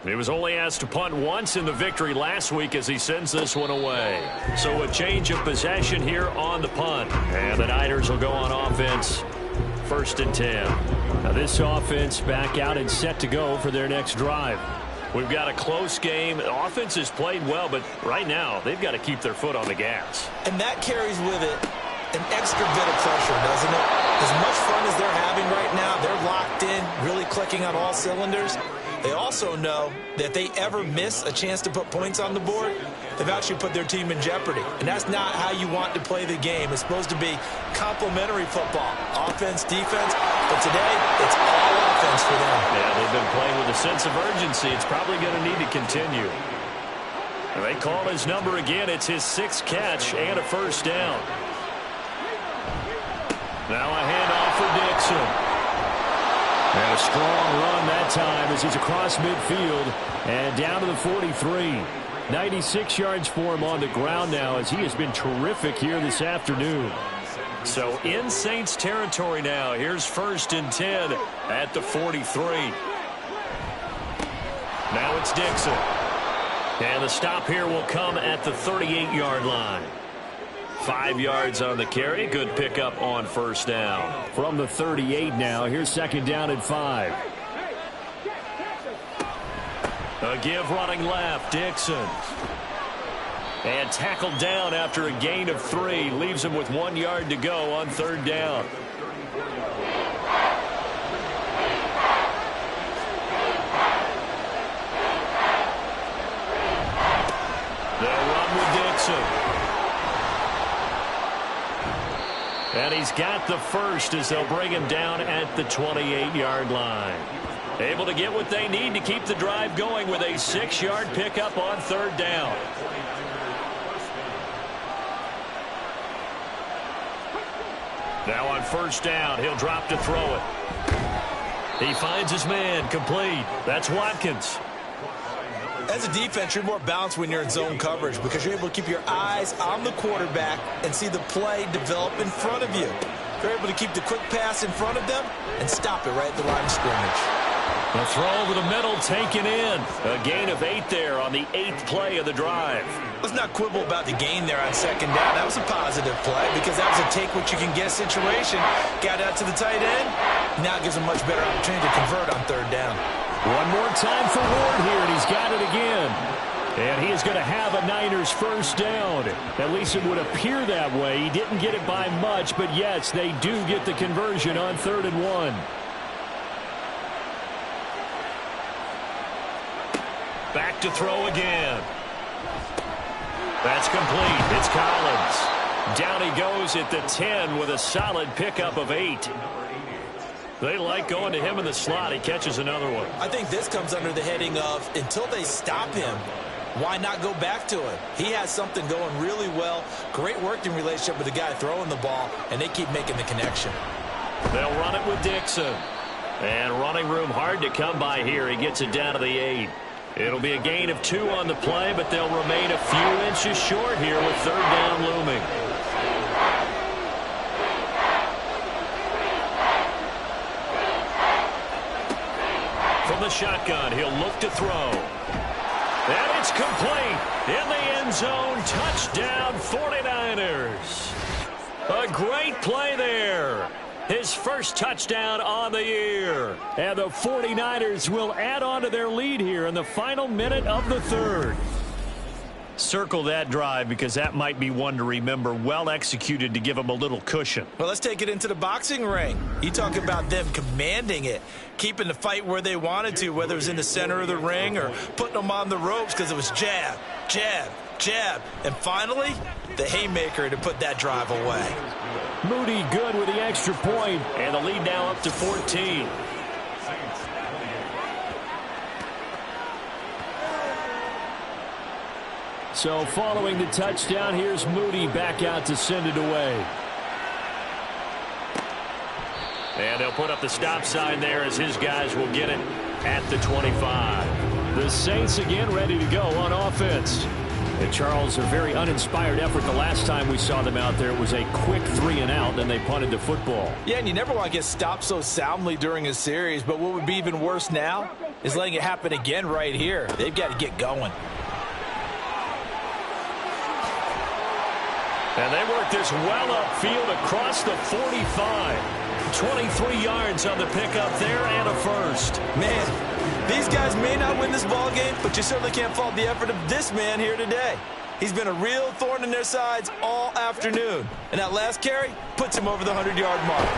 Speaker 4: He was only asked to punt once in the victory last week as he sends this one away. So a change of possession here on the punt. And the Niners will go on offense. 1st and 10.
Speaker 2: Now this offense back out and set to go for their next drive.
Speaker 4: We've got a close game. The offense has played well, but right now they've got to keep their foot on the gas.
Speaker 3: And that carries with it an extra bit of pressure, doesn't it? As much fun as they're having right now, they're locked in, really clicking on all cylinders. They also know that if they ever miss a chance to put points on the board, they've actually put their team in jeopardy. And that's not how you want to play the game. It's supposed to be complementary football, offense, defense. But today, it's all offense for them.
Speaker 4: Yeah, they've been playing with a sense of urgency. It's probably going to need to continue. And they call his number again. It's his 6th catch and a 1st down. Now a handoff for Dixon.
Speaker 2: And a strong run that time as he's across midfield and down to the 43. 96 yards for him on the ground now as he has been terrific here this afternoon.
Speaker 4: So in Saints territory now. Here's 1st and 10 at the 43. Now it's Dixon. And the stop here will come at the 38-yard line. 5 yards on the carry. Good pickup on 1st down.
Speaker 2: From the 38 now, here's 2nd down and 5.
Speaker 4: A give running left, Dixon. And tackled down after a gain of 3. Leaves him with 1 yard to go on 3rd down. They'll run with Dixon. And he's got the 1st as they'll bring him down at the 28-yard line. Able to get what they need to keep the drive going with a 6-yard pickup on 3rd down. Now on 1st down, he'll drop to throw it. He finds his man, complete. That's Watkins.
Speaker 3: As a defense, you're more balanced when you're in zone coverage because you're able to keep your eyes on the quarterback and see the play develop in front of you. You're able to keep the quick pass in front of them and stop it right at the line of scrimmage.
Speaker 4: The throw over the middle taken in. A gain of 8 there on the 8th play of the drive.
Speaker 3: Let's not quibble about the gain there on second down. That was a positive play because that was a take-what-you-can-get situation. Got out to the tight end. Now gives a much better opportunity to convert on third down.
Speaker 2: One more time for Ward here, and he's got it again. And he is going to have a Niners first down. At least it would appear that way. He didn't get it by much, but yes, they do get the conversion on 3rd and 1.
Speaker 4: Back to throw again. That's complete. It's Collins. Down he goes at the 10 with a solid pickup of 8. They like going to him in the slot. He catches another one.
Speaker 3: I think this comes under the heading of until they stop him, why not go back to him? He has something going really well. Great working relationship with the guy throwing the ball, and they keep making the connection.
Speaker 4: They'll run it with Dixon. And running room hard to come by here. He gets it down to the 8. It'll be a gain of 2 on the play, but they'll remain a few inches short here with 3rd down looming. From the shotgun, he'll look to throw. And it's complete. In the end zone, touchdown 49ers. A great play there. His first touchdown on the year.
Speaker 2: And the 49ers will add on to their lead here in the final minute of the 3rd.
Speaker 4: Circle that drive because that might be one to remember. Well executed to give them a little cushion.
Speaker 3: Well, let's take it into the boxing ring. You talk about them commanding it, keeping the fight where they wanted to, whether it was in the center of the ring or putting them on the ropes because it was jab, jab, jab. And finally, the haymaker to put that drive away.
Speaker 2: Moody good with the extra point.
Speaker 4: And the lead now up to 14.
Speaker 2: So following the touchdown, here's Moody back out to send it away.
Speaker 4: And they'll put up the stop sign there as his guys will get it at the 25.
Speaker 2: The Saints again ready to go on offense. And Charles, a very uninspired effort the last time we saw them out there. It was a quick 3 and out, then they punted the football.
Speaker 3: Yeah, and you never want to get stopped so soundly during a series, but what would be even worse now is letting it happen again right here. They've got to get going.
Speaker 4: And they work this well upfield across the 45. 23 yards on the pickup there and a first.
Speaker 3: Man, these guys may not win this ball game, but you certainly can't fault the effort of this man here today. He's been a real thorn in their sides all afternoon. And that last carry puts him over the 100-yard mark.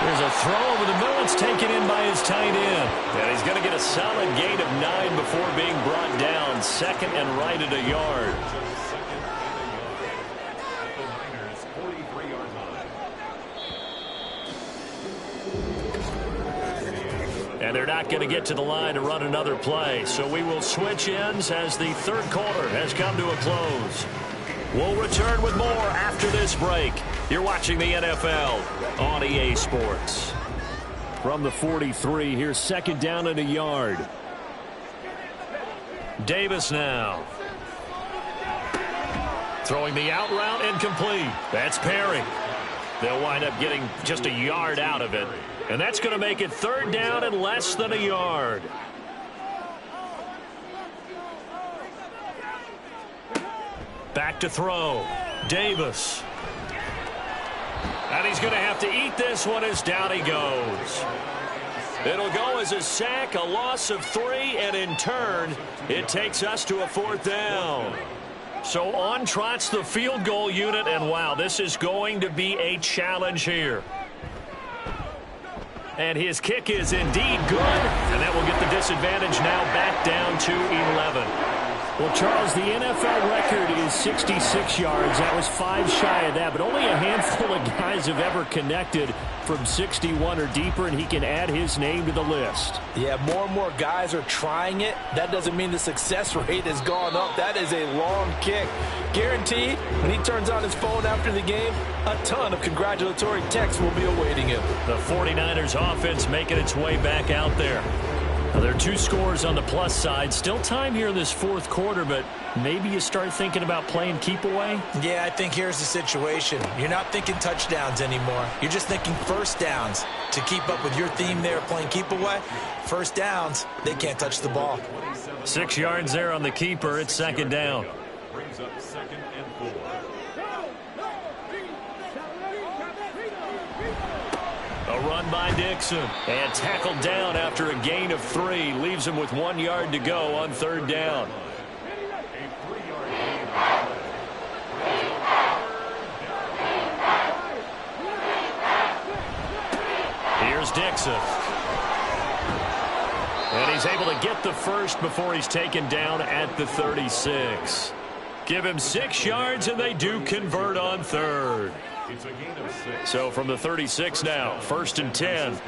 Speaker 4: There's a throw over the middle. It's taken in by his tight end. And he's going to get a solid gain of 9 before being brought down. Second and right at a yard. And they're not going to get to the line to run another play. So we will switch ends as the 3rd quarter has come to a close. We'll return with more after this break. You're watching the NFL on EA Sports.
Speaker 2: From the 43, here's 2nd down and a yard.
Speaker 4: Davis now. Throwing the out route and complete. That's Perry. They'll wind up getting just a yard out of it. And that's going to make it 3rd down and less than a yard. Back to throw. Davis. And he's going to have to eat this one as down he goes. It'll go as a sack, a loss of 3, and in turn, it takes us to a 4th down. So on trots the field goal unit, and wow, this is going to be a challenge here. And his kick is indeed good, and that will get the disadvantage now back down to 11.
Speaker 2: Well, Charles, the NFL record is 66 yards. That was 5 shy of that, but only a handful of guys have ever connected from 61 or deeper, and he can add his name to the list.
Speaker 3: Yeah, more and more guys are trying it. That doesn't mean the success rate has gone up. That is a long kick. Guaranteed, when he turns on his phone after the game, a ton of congratulatory texts will be awaiting him.
Speaker 4: The 49ers offense making its way back out there. Now, there are 2 scores on the plus side. Still time here in this fourth quarter, but maybe you start thinking about playing keep away?
Speaker 3: Yeah, I think here's the situation. You're not thinking touchdowns anymore. You're just thinking first downs. To keep up with your theme there playing keep away, first downs, they can't touch the ball.
Speaker 4: 6 yards there on the keeper. It's second down.
Speaker 7: Brings up 2nd and 4.
Speaker 4: A run by Dixon. And tackled down after a gain of 3. Leaves him with 1 yard to go on third down. Here's Dixon. And he's able to get the first before he's taken down at the 36. Give him 6 yards, and they do convert on third. So from the 36 now, 1st and 10.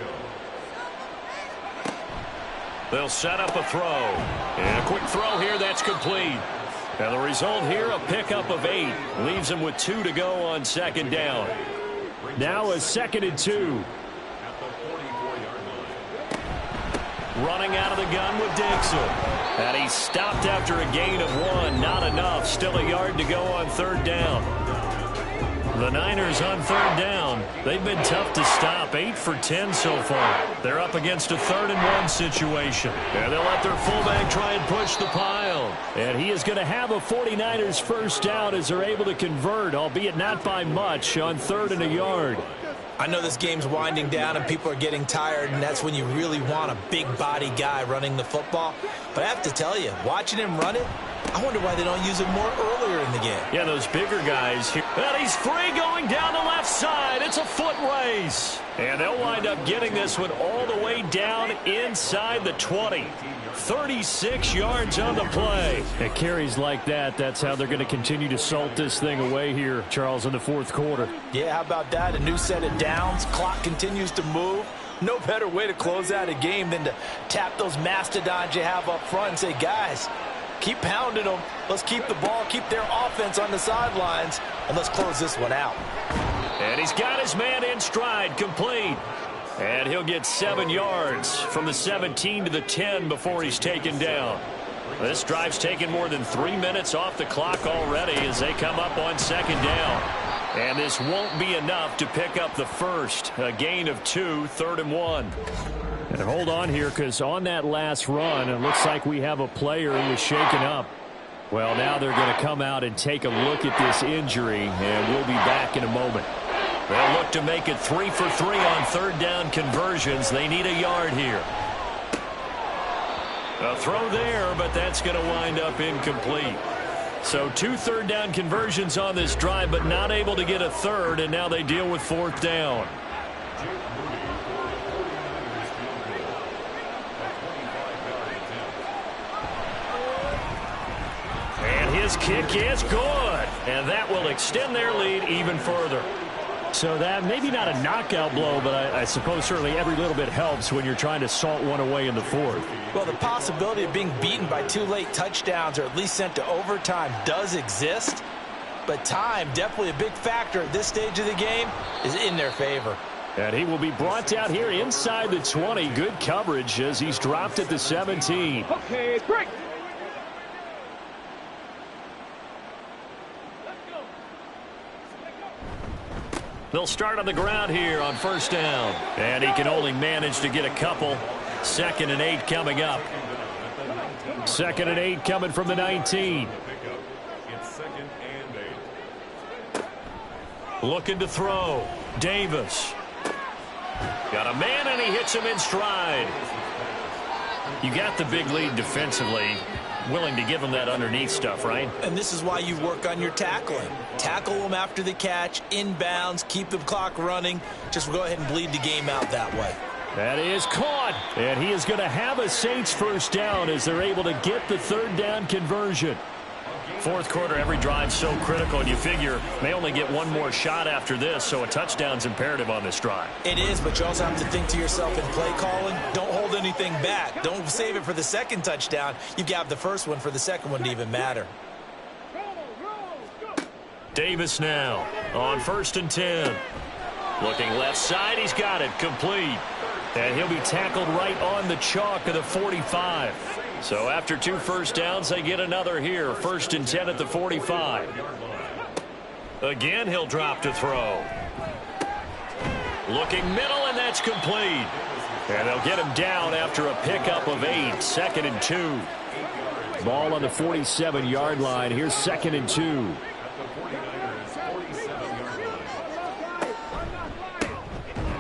Speaker 4: They'll set up a throw. And a quick throw here, that's complete. And the result here, a pickup of 8. Leaves him with 2 to go on second down.
Speaker 2: Now a 2nd and 2.
Speaker 4: Running out of the gun with Dixon. And he stopped after a gain of 1. Not enough. Still a yard to go on third down. The Niners on third down. They've been tough to stop. 8 for 10 so far. They're up against a 3rd and 1 situation. And they'll let their fullback try and push the pile.
Speaker 2: And he is going to have a 49ers first down as they're able to convert, albeit not by much, on 3rd and a yard.
Speaker 3: I know this game's winding down and people are getting tired, and that's when you really want a big body guy running the football. But I have to tell you, watching him run it, I wonder why they don't use him more earlier in the game.
Speaker 4: Yeah, those bigger guys here. And he's free going down the left side. It's a foot race. And they'll wind up getting this one all the way down inside the 20. 36 yards on the play.
Speaker 2: At carries like that, that's how they're going to continue to salt this thing away here, Charles, in the fourth quarter.
Speaker 3: Yeah, how about that? A new set of downs. Clock continues to move. No better way to close out a game than to tap those mastodons you have up front and say, guys, keep pounding them. Let's keep the ball, keep their offense on the sidelines, and let's close this one out.
Speaker 4: And he's got his man in stride, complete. And he'll get 7 yards from the 17 to the 10 before he's taken down. This drive's taken more than 3 minutes off the clock already as they come up on second down. And this won't be enough to pick up the first. A gain of 2, 3rd and 1.
Speaker 2: And hold on here, because on that last run, it looks like we have a player who was shaken up. Well, now they're going to come out and take a look at this injury, and we'll be back in a moment.
Speaker 4: They'll look to make it 3 for 3 on third down conversions. They need a yard here. A throw there, but that's going to wind up incomplete. So 2 third down conversions on this drive, but not able to get a third, and now they deal with 4th down. And his kick is good, and that will extend their lead even further.
Speaker 2: So that maybe not a knockout blow, but I suppose certainly every little bit helps when you're trying to salt one away in the fourth.
Speaker 3: Well, the possibility of being beaten by 2 late touchdowns or at least sent to overtime does exist, but time, definitely a big factor at this stage of the game, is in their favor.
Speaker 2: And he will be brought down here inside the 20. Good coverage as he's dropped at the 17.
Speaker 6: Okay, break.
Speaker 4: They'll start on the ground here on first down. And he can only manage to get a couple. 2nd and 8 coming up.
Speaker 2: 2nd and 8 coming from the 19.
Speaker 7: It's 2nd and 8.
Speaker 4: Looking to throw. Davis. Got a man, and he hits him in stride. You got the big lead defensively. Willing to give him that underneath stuff, right?
Speaker 3: And this is why you work on your tackling. Tackle them after the catch, inbounds, keep the clock running. Just go ahead and bleed the game out that way.
Speaker 2: That is caught, and he is going to have a Saints first down as they're able to get the third down conversion.
Speaker 4: Fourth quarter, every drive so critical, and you figure may only get one more shot after this, so a touchdown's imperative on this drive.
Speaker 3: It is, but you also have to think to yourself in play calling, don't hold anything back. Don't save it for the second touchdown. You've got the first one for the second one to even matter.
Speaker 4: Davis now on 1st and 10. Looking left side, he's got it, complete. And he'll be tackled right on the chalk of the 45. So after 2 first downs, they get another here. 1st and 10 at the 45. Again, he'll drop to throw. Looking middle, and that's complete. And they'll get him down after a pickup of 8. 2nd and 2.
Speaker 2: Ball on the 47-yard line. Here's 2nd and 2.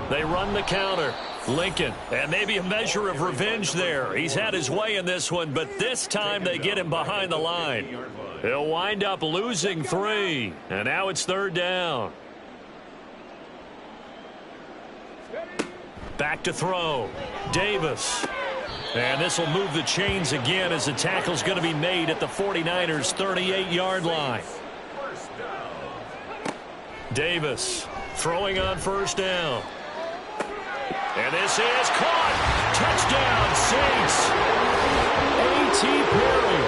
Speaker 4: They run the counter. Lincoln, and maybe a measure of revenge there. He's had his way in this one, but this time they get him behind the line. He'll wind up losing 3, and now it's 3rd down. Back to throw. Davis. And this will move the chains again as the tackle's going to be made at the 49ers' 38-yard line. Davis throwing on 1st down. And this is caught. Touchdown, Saints.
Speaker 2: A.T. Perry,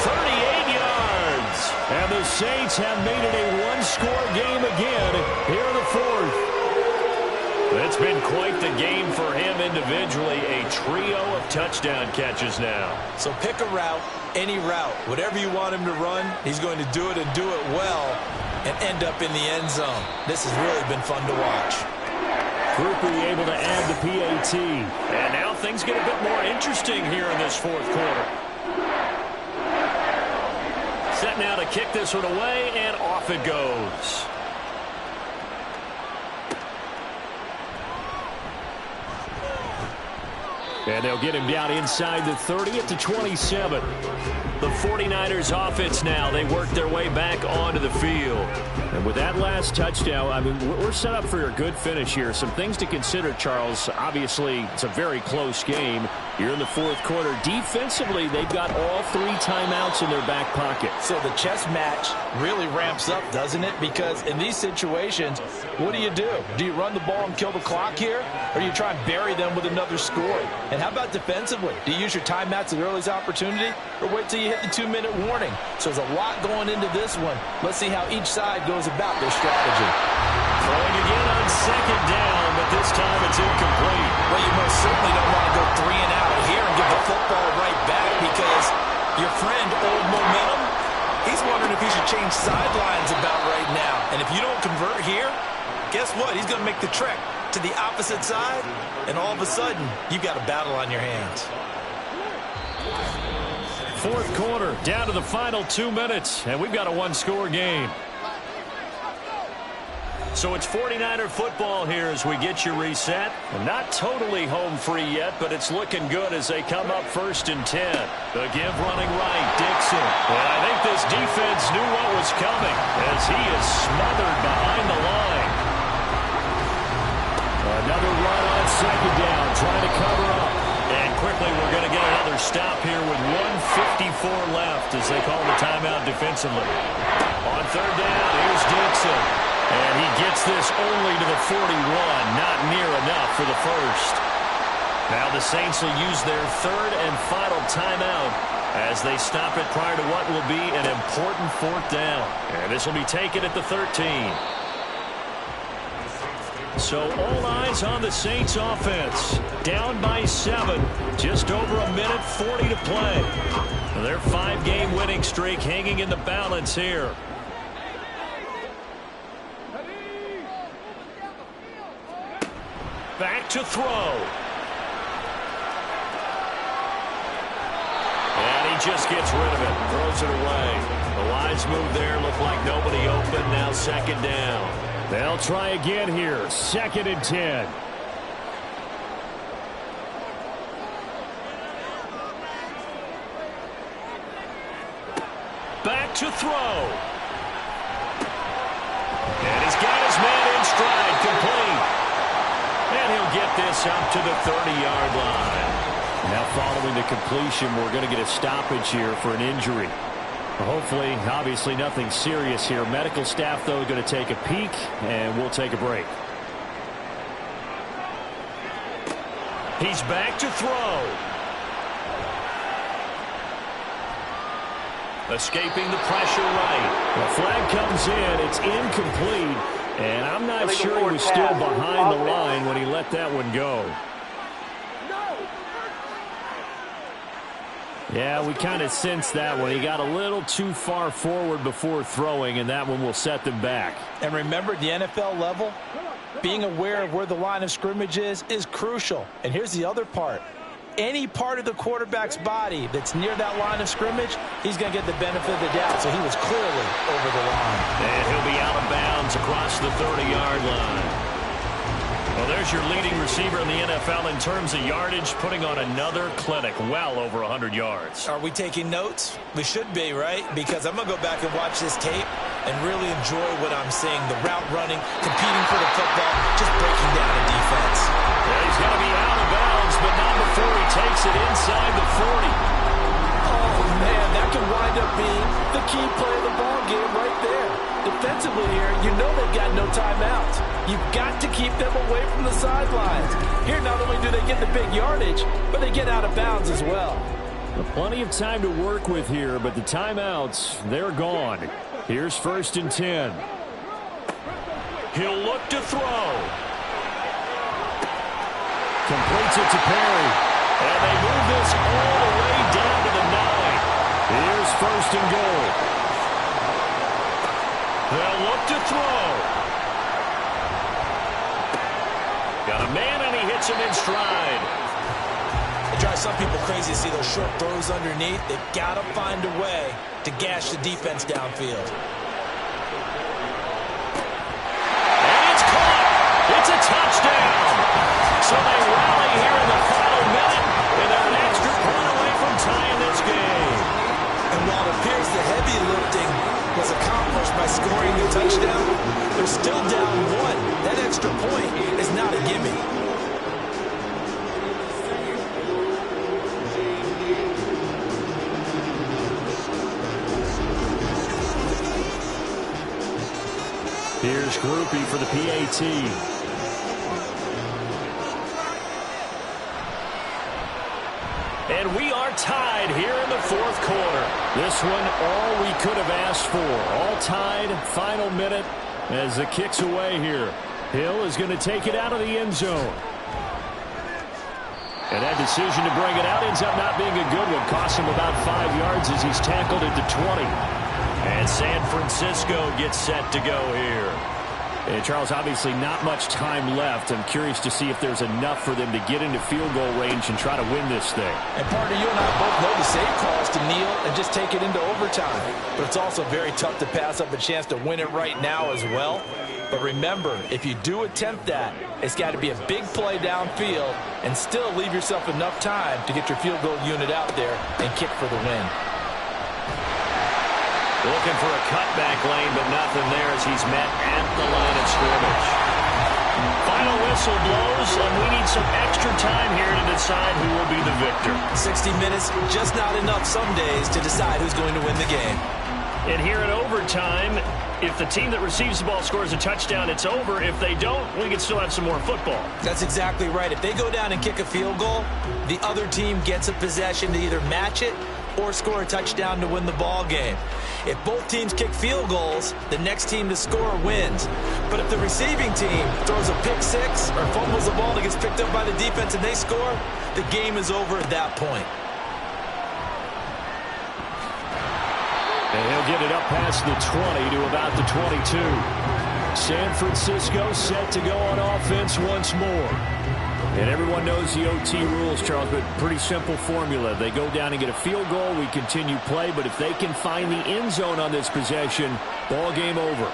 Speaker 2: 38 yards. And the Saints have made it a one-score game again here in the 4th.
Speaker 4: It's been quite the game for him individually. A trio of touchdown catches now.
Speaker 3: So pick a route, any route. Whatever you want him to run, he's going to do it and do it well and end up in the end zone. This has really been fun to watch.
Speaker 2: Crupy able to add the PAT.
Speaker 4: And now things get a bit more interesting here in this 4th quarter. Set now to kick this one away, and off it goes.
Speaker 2: And they'll get him down inside the 30 at the 27.
Speaker 4: The 49ers offense now, they work their way back onto the field.
Speaker 2: And with that last touchdown, I mean, we're set up for a good finish here. Some things to consider, Charles. Obviously, it's a very close game. You're in the 4th quarter. Defensively, they've got all 3 timeouts in their back pocket.
Speaker 3: So the chess match really ramps up, doesn't it? Because in these situations, what do? Do you run the ball and kill the clock here? Or do you try and bury them with another score? And how about defensively? Do you use your timeouts at the earliest opportunity? Or wait till you hit the 2-minute warning? So there's a lot going into this one. Let's see how each side goes about their strategy.
Speaker 4: Throwing again on 2nd down, but this time it's incomplete.
Speaker 3: Well, you most certainly don't want to go 3 and out here and give the football right back because your friend, Old Momentum, he's wondering if he should change sidelines about right now. And if you don't convert here, guess what? He's going to make the trek to the opposite side, and all of a sudden, you've got a battle on your hands.
Speaker 2: 4th quarter, down to the final 2 minutes, and we've got a one-score game.
Speaker 4: So it's 49er football here as we get you reset. Not totally home free yet, but it's looking good as they come up 1st and 10. The give running right, Dixon. And I think this defense knew what was coming as he is smothered behind the line.
Speaker 2: Another run on 2nd down, trying to cover up.
Speaker 4: And quickly we're going to get another stop here with 1:54 left as they call the timeout defensively. On 3rd down, here's Dixon. And he gets this only to the 41, not near enough for the first. Now the Saints will use their 3rd and final timeout as they stop it prior to what will be an important 4th down. And this will be taken at the 13. So all eyes on the Saints offense. Down by 7, just over a minute 40 to play. Their 5-game winning streak hanging in the balance here. Back to throw. And he just gets rid of it. Throws it away. The lines move there. Look like nobody open. Now 2nd down.
Speaker 2: They'll try again here. 2nd and 10.
Speaker 4: Back to throw. And he's got his man in stride, complete. And he'll get this gets up to the 30-yard line.
Speaker 2: Now following the completion, we're going to get a stoppage here for an injury. Hopefully, obviously nothing serious here. Medical staff, though, going to take a peek, and we'll take a break.
Speaker 4: He's back to throw. Escaping the pressure right.
Speaker 2: The flag comes in. It's incomplete. And I'm not sure he was still behind the line when he let that one go. Yeah, we kind of sensed that one. He got a little too far forward before throwing, and that one will set them back.
Speaker 3: And remember, at the NFL level, being aware of where the line of scrimmage is crucial. And here's the other part. Any part of the quarterback's body that's near that line of scrimmage, he's going to get the benefit of the doubt. So he was clearly over the line.
Speaker 4: And he'll be out of bounds across the 30-yard line. Well, there's your leading receiver in the NFL in terms of yardage, putting on another clinic, well over 100 yards.
Speaker 3: Are we taking notes? We should be, right? Because I'm going to go back and watch this tape and really enjoy what I'm seeing. The route running, competing for the football, just breaking down the defense.
Speaker 4: Yeah, he's going to be out of bounds, but not before he takes it inside the 40.
Speaker 3: Oh, man, that could wind up being the key play of the ball game right there. Defensively here, you know they've got no timeouts. You've got to keep them away from the sidelines. Here, not only do they get the big yardage, but they get out of bounds as well.
Speaker 2: Plenty of time to work with here, but the timeouts, they're gone. Here's 1st and 10.
Speaker 4: He'll look to throw.
Speaker 2: Completes it to Perry.
Speaker 4: And they move this all the way down to the 9.
Speaker 2: Here's 1st and goal.
Speaker 4: They'll look to throw. Got a man, and he hits him in stride.
Speaker 3: It drives some people crazy to see those short throws underneath. They've got to find a way to gash the defense downfield.
Speaker 4: And it's caught. It's a touchdown. So they rally here in the final minute, and they're an extra point away from tying this game.
Speaker 3: And while it appears the heavy lifting was accomplished by scoring the touchdown, they're still down 1. That extra point is not a gimme.
Speaker 2: Here's Groupie for the PAT.
Speaker 4: And we are tied here in the 4th quarter.
Speaker 2: This one, all we could have asked for. All tied, final minute as the kick's away here. Hill is going to take it out of the end zone. And that decision to bring it out ends up not being a good one. Costs him about 5 yards as he's tackled at the 20.
Speaker 4: And San Francisco gets set to go here.
Speaker 2: And Charles, obviously not much time left. I'm curious to see if there's enough for them to get into field goal range and try to win this thing.
Speaker 3: And partner, you and I both know the save calls to kneel and just take it into overtime. But it's also very tough to pass up a chance to win it right now as well. But remember, if you do attempt that, it's got to be a big play downfield and still leave yourself enough time to get your field goal unit out there and kick for the win.
Speaker 4: Looking for a cutback lane, but nothing there as he's met at the line of scrimmage. Final whistle blows, and we need some extra time here to decide who will be the victor.
Speaker 3: 60 minutes, just not enough some days to decide who's going to win the game.
Speaker 4: And here in overtime, if the team that receives the ball scores a touchdown, it's over. If they don't, we can still have some more football.
Speaker 3: That's exactly right. If they go down and kick a field goal, the other team gets a possession to either match it or score a touchdown to win the ball game. If both teams kick field goals, the next team to score wins. But if the receiving team throws a pick six or fumbles the ball that gets picked up by the defense and they score, the game is over at that point.
Speaker 2: And he'll get it up past the 20 to about the 22. San Francisco set to go on offense once more. And everyone knows the OT rules, Charles, but pretty simple formula. They go down and get a field goal, we continue play, but if they can find the end zone on this possession, ball game over.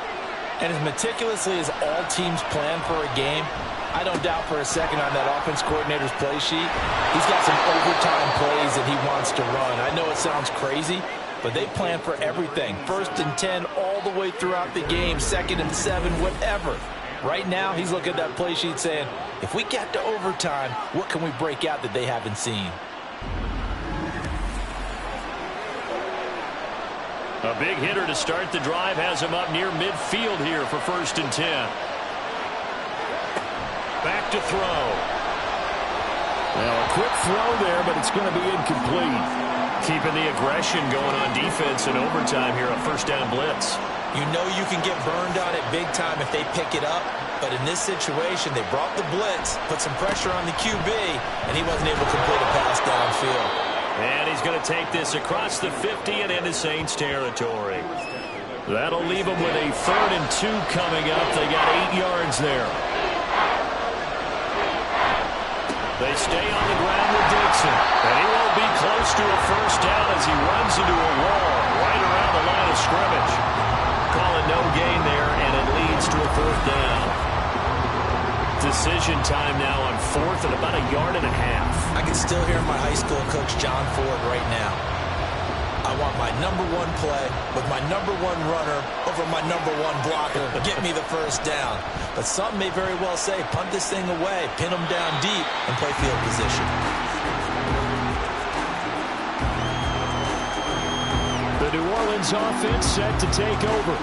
Speaker 3: And as meticulously as all teams plan for a game, I don't doubt for a second on that offense coordinator's play sheet, he's got some overtime plays that he wants to run. I know it sounds crazy, but they plan for everything. 1st and 10 all the way throughout the game, 2nd and 7, whatever. Right now, he's looking at that play sheet saying, if we get to overtime, what can we break out that they haven't seen?
Speaker 2: A big hitter to start the drive has him up near midfield here for 1st and 10. Back to throw. Well, a quick throw there, but it's going to be incomplete. Keeping the aggression going on defense in overtime here, a 1st down blitz.
Speaker 3: You know you can get burned on it big time if they pick it up, but in this situation, they brought the blitz, put some pressure on the QB, and he wasn't able to complete a pass downfield.
Speaker 2: And he's going to take this across the 50 and into Saints territory. That'll leave them with a 3rd and 2 coming up. They got 8 yards there. They stay on the ground with Dixon. And he won't be close to a 1st down as he runs into a wall right around the line of scrimmage. Call it no gain there, and it leads to a 4th down. Decision time now on 4th and about 1.5 yards.
Speaker 3: I can still hear my high school coach, John Ford, right now. I want my number 1 play with my number 1 runner over my number 1 blocker. Get me the 1st down. But some may very well say, punt this thing away, pin them down deep, and play field position.
Speaker 2: The New Orleans offense set to take over.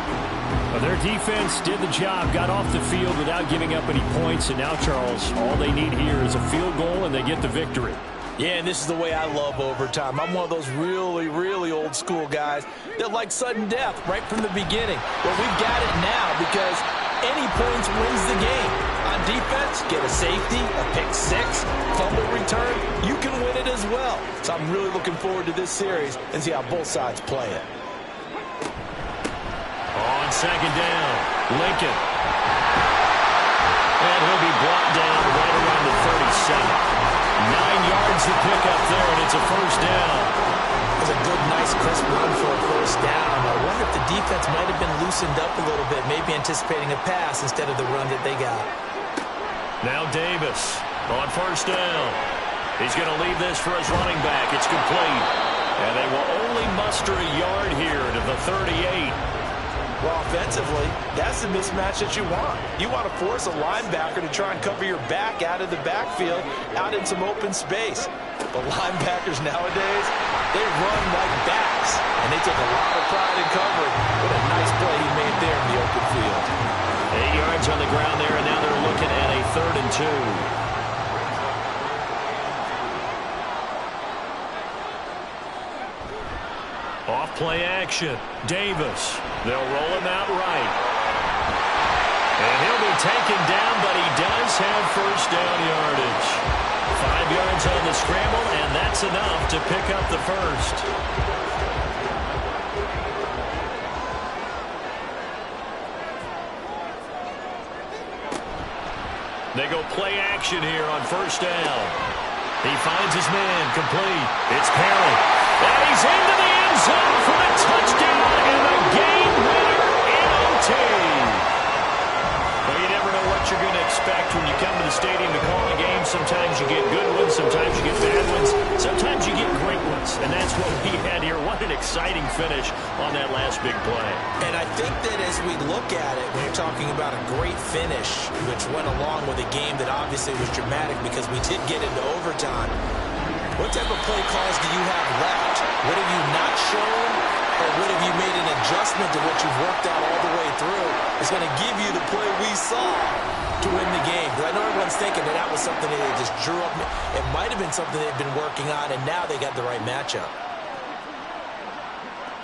Speaker 2: Well, their defense did the job, got off the field without giving up any points, and now, Charles, all they need here is a field goal, and they get the victory.
Speaker 3: Yeah, and this is the way I love overtime. I'm one of those really, really old school guys that like sudden death right from the beginning. Well, we've got it now because any points wins the game. On defense, get a safety, a pick 6, fumble return, you can win it as well. So I'm really looking forward to this series and see how both sides play it.
Speaker 2: On 2nd down, Lincoln. And he'll be brought down right around the 37. 9 yards to pick up there, and it's a 1st down.
Speaker 3: It was a good, nice, crisp run for a 1st down. I wonder if the defense might have been loosened up a little bit, maybe anticipating a pass instead of the run that they got.
Speaker 2: Now Davis on 1st down. He's going to leave this for his running back. It's complete. And they will only muster a yard here to the 38.
Speaker 3: Well, offensively, that's the mismatch that you want. You want to force a linebacker to try and cover your back out of the backfield, out in some open space. But linebackers nowadays, they run like backs, and they take a lot of pride in covering. What a nice play he made there in the open field.
Speaker 2: 8 yards on the ground there, and now they're looking at a 3rd and 2. Off play action. Davis. They'll roll him out right. And he'll be taken down, but he does have 1st down yardage. 5 yards on the scramble, and that's enough to pick up the 1st. They go play action here on 1st down. He finds his man, complete. It's Perry. And he's into the end zone for the touchdown and the game winner in OT. Well, you never know what you're going to expect when you come to the stadium to call a game. Sometimes you get good ones, sometimes you get bad ones, sometimes you get great ones. And that's what we had here. What an exciting finish on that last big play.
Speaker 3: And I think that as we look at it, when you're talking about a great finish, which went along with a game that obviously was dramatic because we did get into overtime, what type of play calls do you have left? What have you not shown, or what have you made an adjustment to what you've worked out all the way through? It's going to give you the play we saw to win the game. Because I know everyone's thinking that that was something that they just drew up. It might have been something they've been working on, and now they got the right matchup.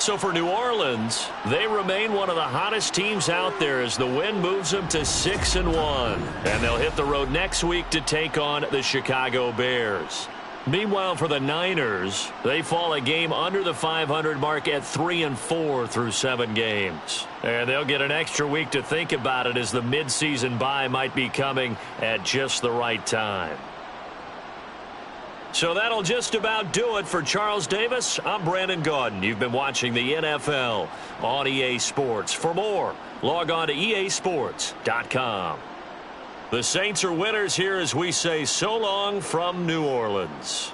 Speaker 2: So for New Orleans, they remain one of the hottest teams out there as the win moves them to 6-1. And they'll hit the road next week to take on the Chicago Bears. Meanwhile, for the Niners, they fall a game under the 500 mark at 3-4 through 7 games. And they'll get an extra week to think about it as the midseason bye might be coming at just the right time. So that'll just about do it for Charles Davis. I'm Brandon Gaudin. You've been watching the NFL on EA Sports. For more, log on to easports.com. The Saints are winners here as we say so long from New Orleans.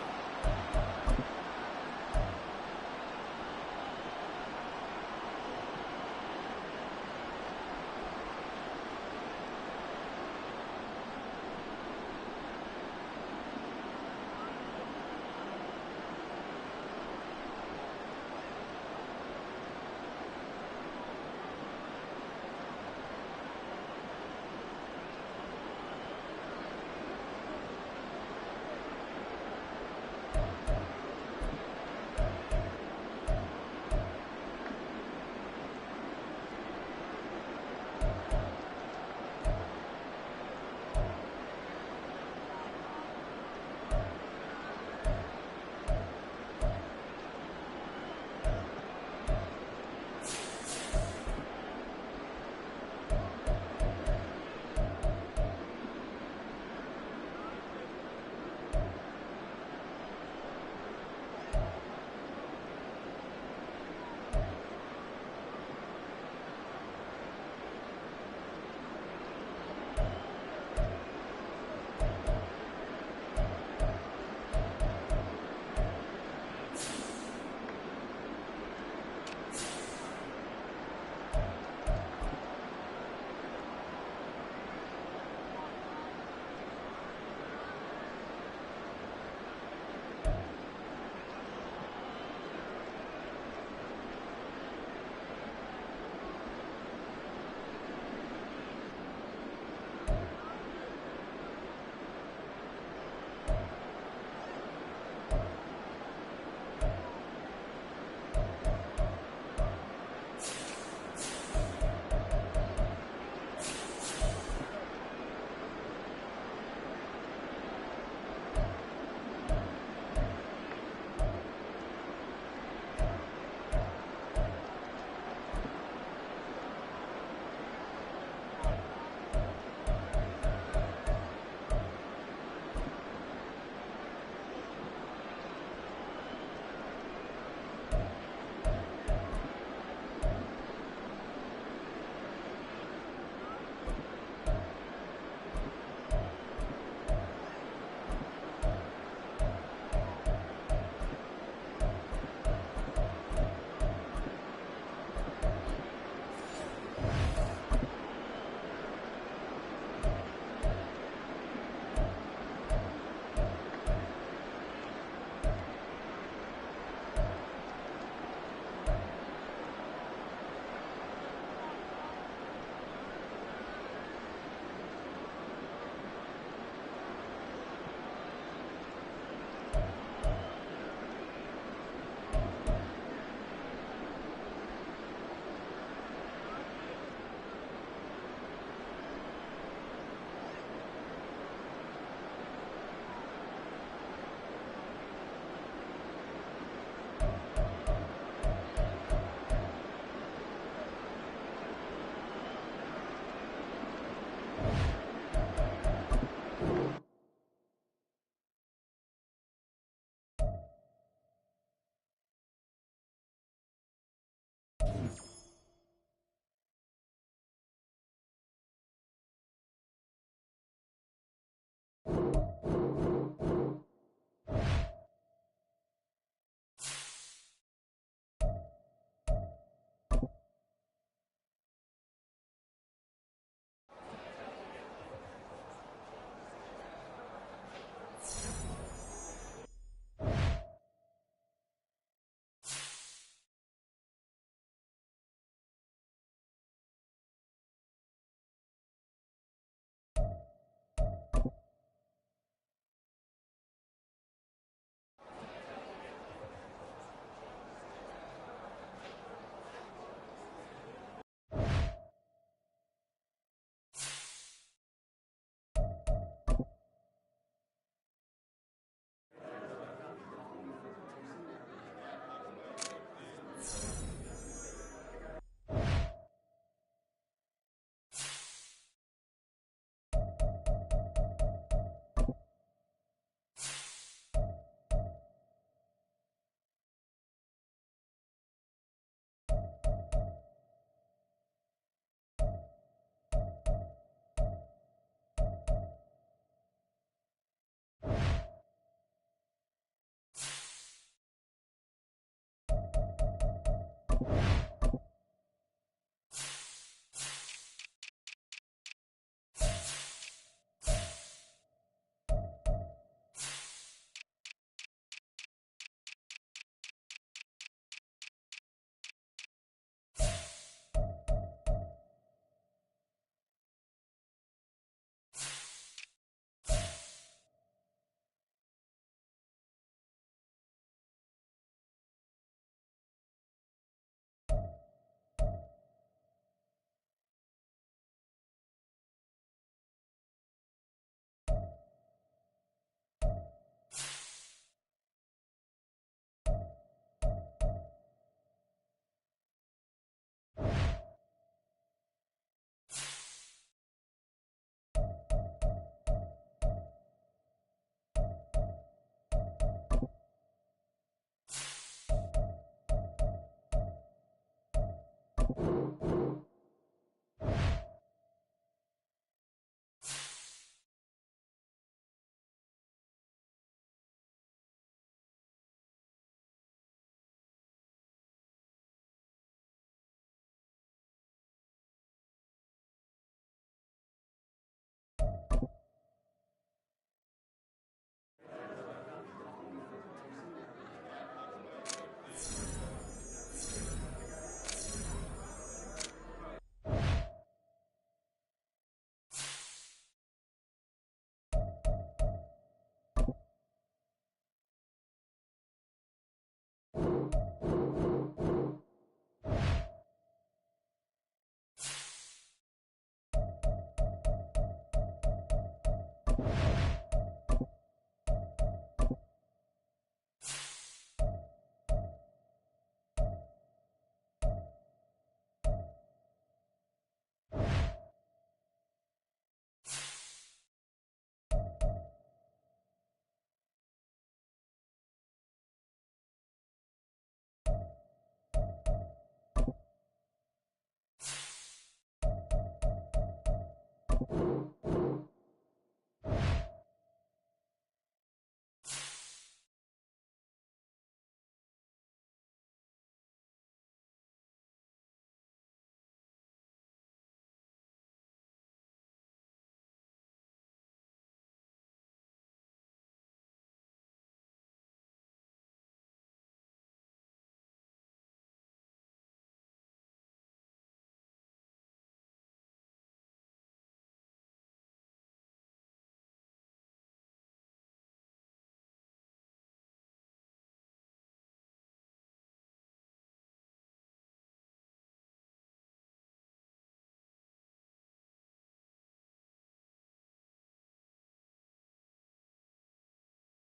Speaker 8: you